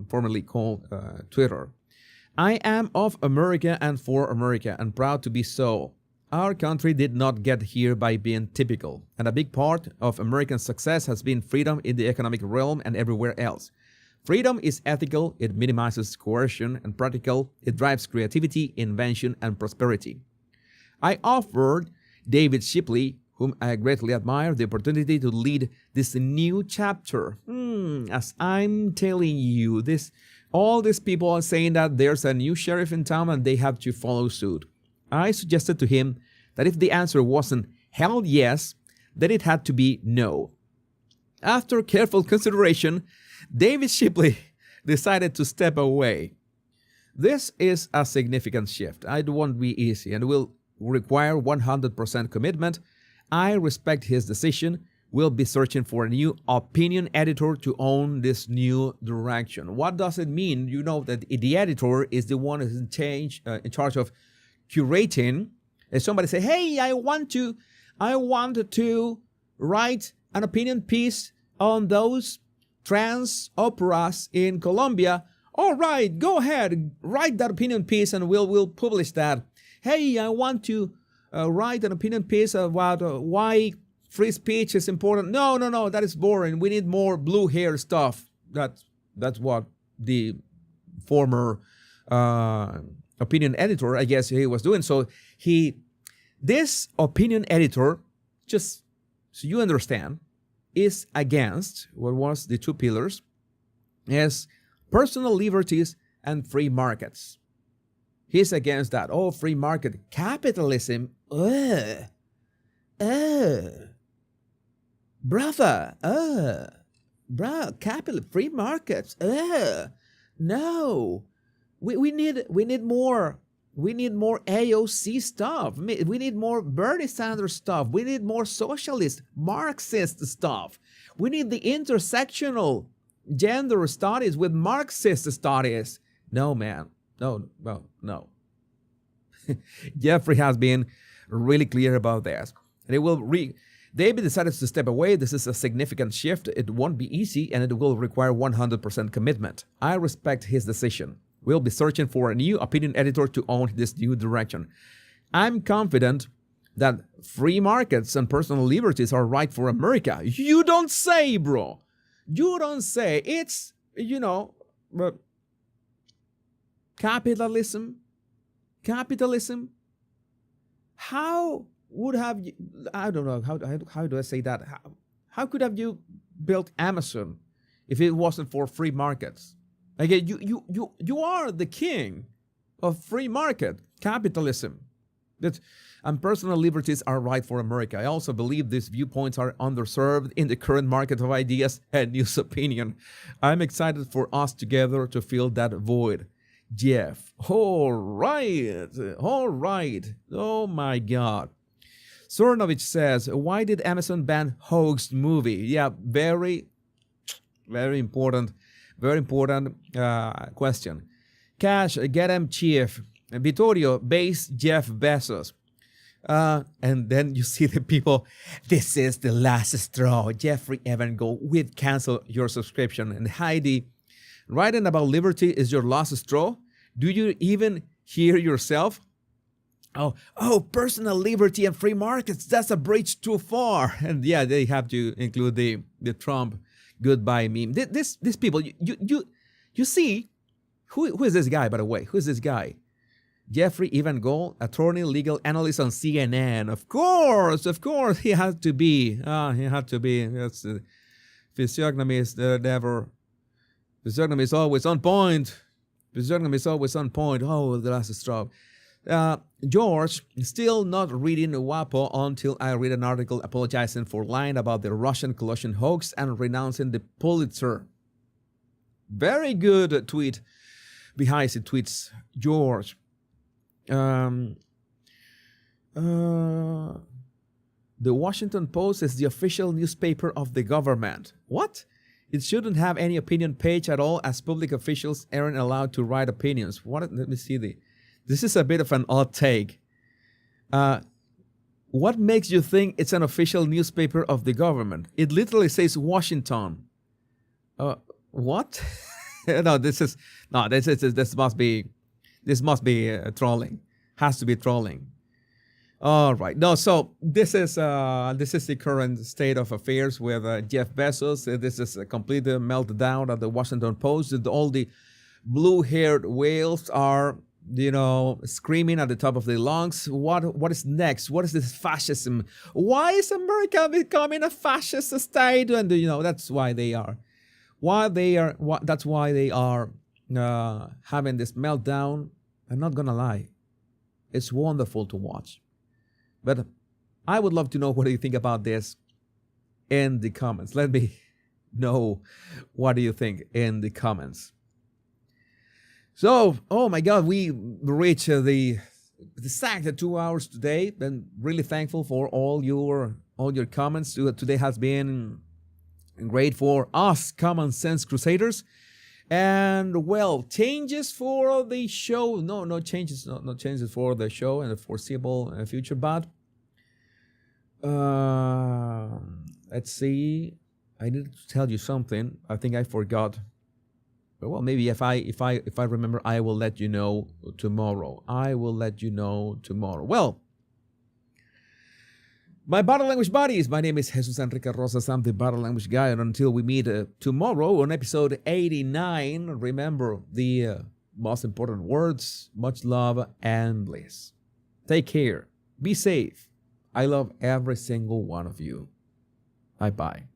formerly called Twitter. I am of America and for America, and proud to be so. Our country did not get here by being typical, and a big part of American success has been freedom in the economic realm and everywhere else. Freedom is ethical, it minimizes coercion, and practical, it drives creativity, invention, and prosperity. I offered David Shipley, whom I greatly admire, the opportunity to lead this new chapter. As I'm telling you, all these people are saying that there's a new sheriff in town and they have to follow suit. I suggested to him that if the answer wasn't hell yes, then it had to be no. After careful consideration, David Shipley decided to step away. This is a significant shift. It won't be easy and will require 100% commitment. I respect his decision. We'll be searching for a new opinion editor to own this new direction. What does it mean? You know that the editor is the one who's in charge of curating. If somebody say, "Hey, I want to write an opinion piece on those trans operas in Colombia," all right, go ahead, write that opinion piece and we'll publish that. Hey, I want to write an opinion piece about why free speech is important. No, that is boring. We need more blue hair stuff. That's what the former opinion editor, I guess, he was doing. So this opinion editor, just so you understand, is against what was the two pillars, as personal liberties and free markets. He's against that. Oh, free market. Capitalism. Brother. Free markets. No. We need more. We need more AOC stuff. We need more Bernie Sanders stuff. We need more socialist, Marxist stuff. We need the intersectional gender studies with Marxist studies. No, man. No. Jeffrey has been really clear about this. And David decided to step away. This is a significant shift. It won't be easy, and it will require 100% commitment. I respect his decision. We'll be searching for a new opinion editor to own this new direction. I'm confident that free markets and personal liberties are right for America. You don't say, bro. You don't say. It's, capitalism. How would have you, I don't know, how do I say that? How could have you built Amazon if it wasn't for free markets? Again, you are the king of free market capitalism. And personal liberties are right for America. I also believe these viewpoints are underserved in the current market of ideas and news opinion. I'm excited for us together to fill that void. Jeff. All right. Oh my God. Sornovich says, why did Amazon ban hoax movie? Yeah, very important question. Cash, get him, Chief. Vittorio-based Jeff Bezos. And then you see the people, this is the last straw. Jeffrey Evan Gold, we'd cancel your subscription. And Heidi, writing about liberty is your last straw? Do you even hear yourself? Oh, personal liberty and free markets, that's a bridge too far. And yeah, they have to include the Trump goodbye meme. These people, you see, who is this guy, by the way? Who is this guy? Jeffrey Evan Gold, attorney, legal analyst on CNN. Of course, he had to be. That's physiognomy is never. Physiognomy is always on point. Oh, the last straw. George, still not reading WAPO until I read an article apologizing for lying about the Russian collusion hoax and renouncing the Pulitzer. Very good tweet. Behind the tweets, George. The Washington Post is the official newspaper of the government. What? It shouldn't have any opinion page at all, as public officials aren't allowed to write opinions. What? Let me see. This is a bit of an odd take. What makes you think it's an official newspaper of the government? It literally says Washington. What? This must be trolling. Has to be trolling. All right. No, so this is the current state of affairs with Jeff Bezos. This is a complete meltdown at the Washington Post. All the blue-haired whales are, screaming at the top of their lungs. What is next? What is this fascism? Why is America becoming a fascist state? And that's why they are. That's why they are having this meltdown. I'm not gonna lie, it's wonderful to watch. But I would love to know what do you think about this in the comments. Let me know what do you think in the comments. So, oh my God, we reached the exact 2 hours today. And really thankful for all your comments. Today has been great for us, Common Sense Crusaders. And well, changes for the show. No changes for the show in the foreseeable future. But let's see. I need to tell you something. I think I forgot. Well, maybe if I remember, I will let you know tomorrow. Well, my body language buddies, my name is Jesus Enrique Rosas. I'm the body language guy. And until we meet tomorrow on episode 89, remember the most important words: much love and bliss. Take care. Be safe. I love every single one of you. Bye-bye.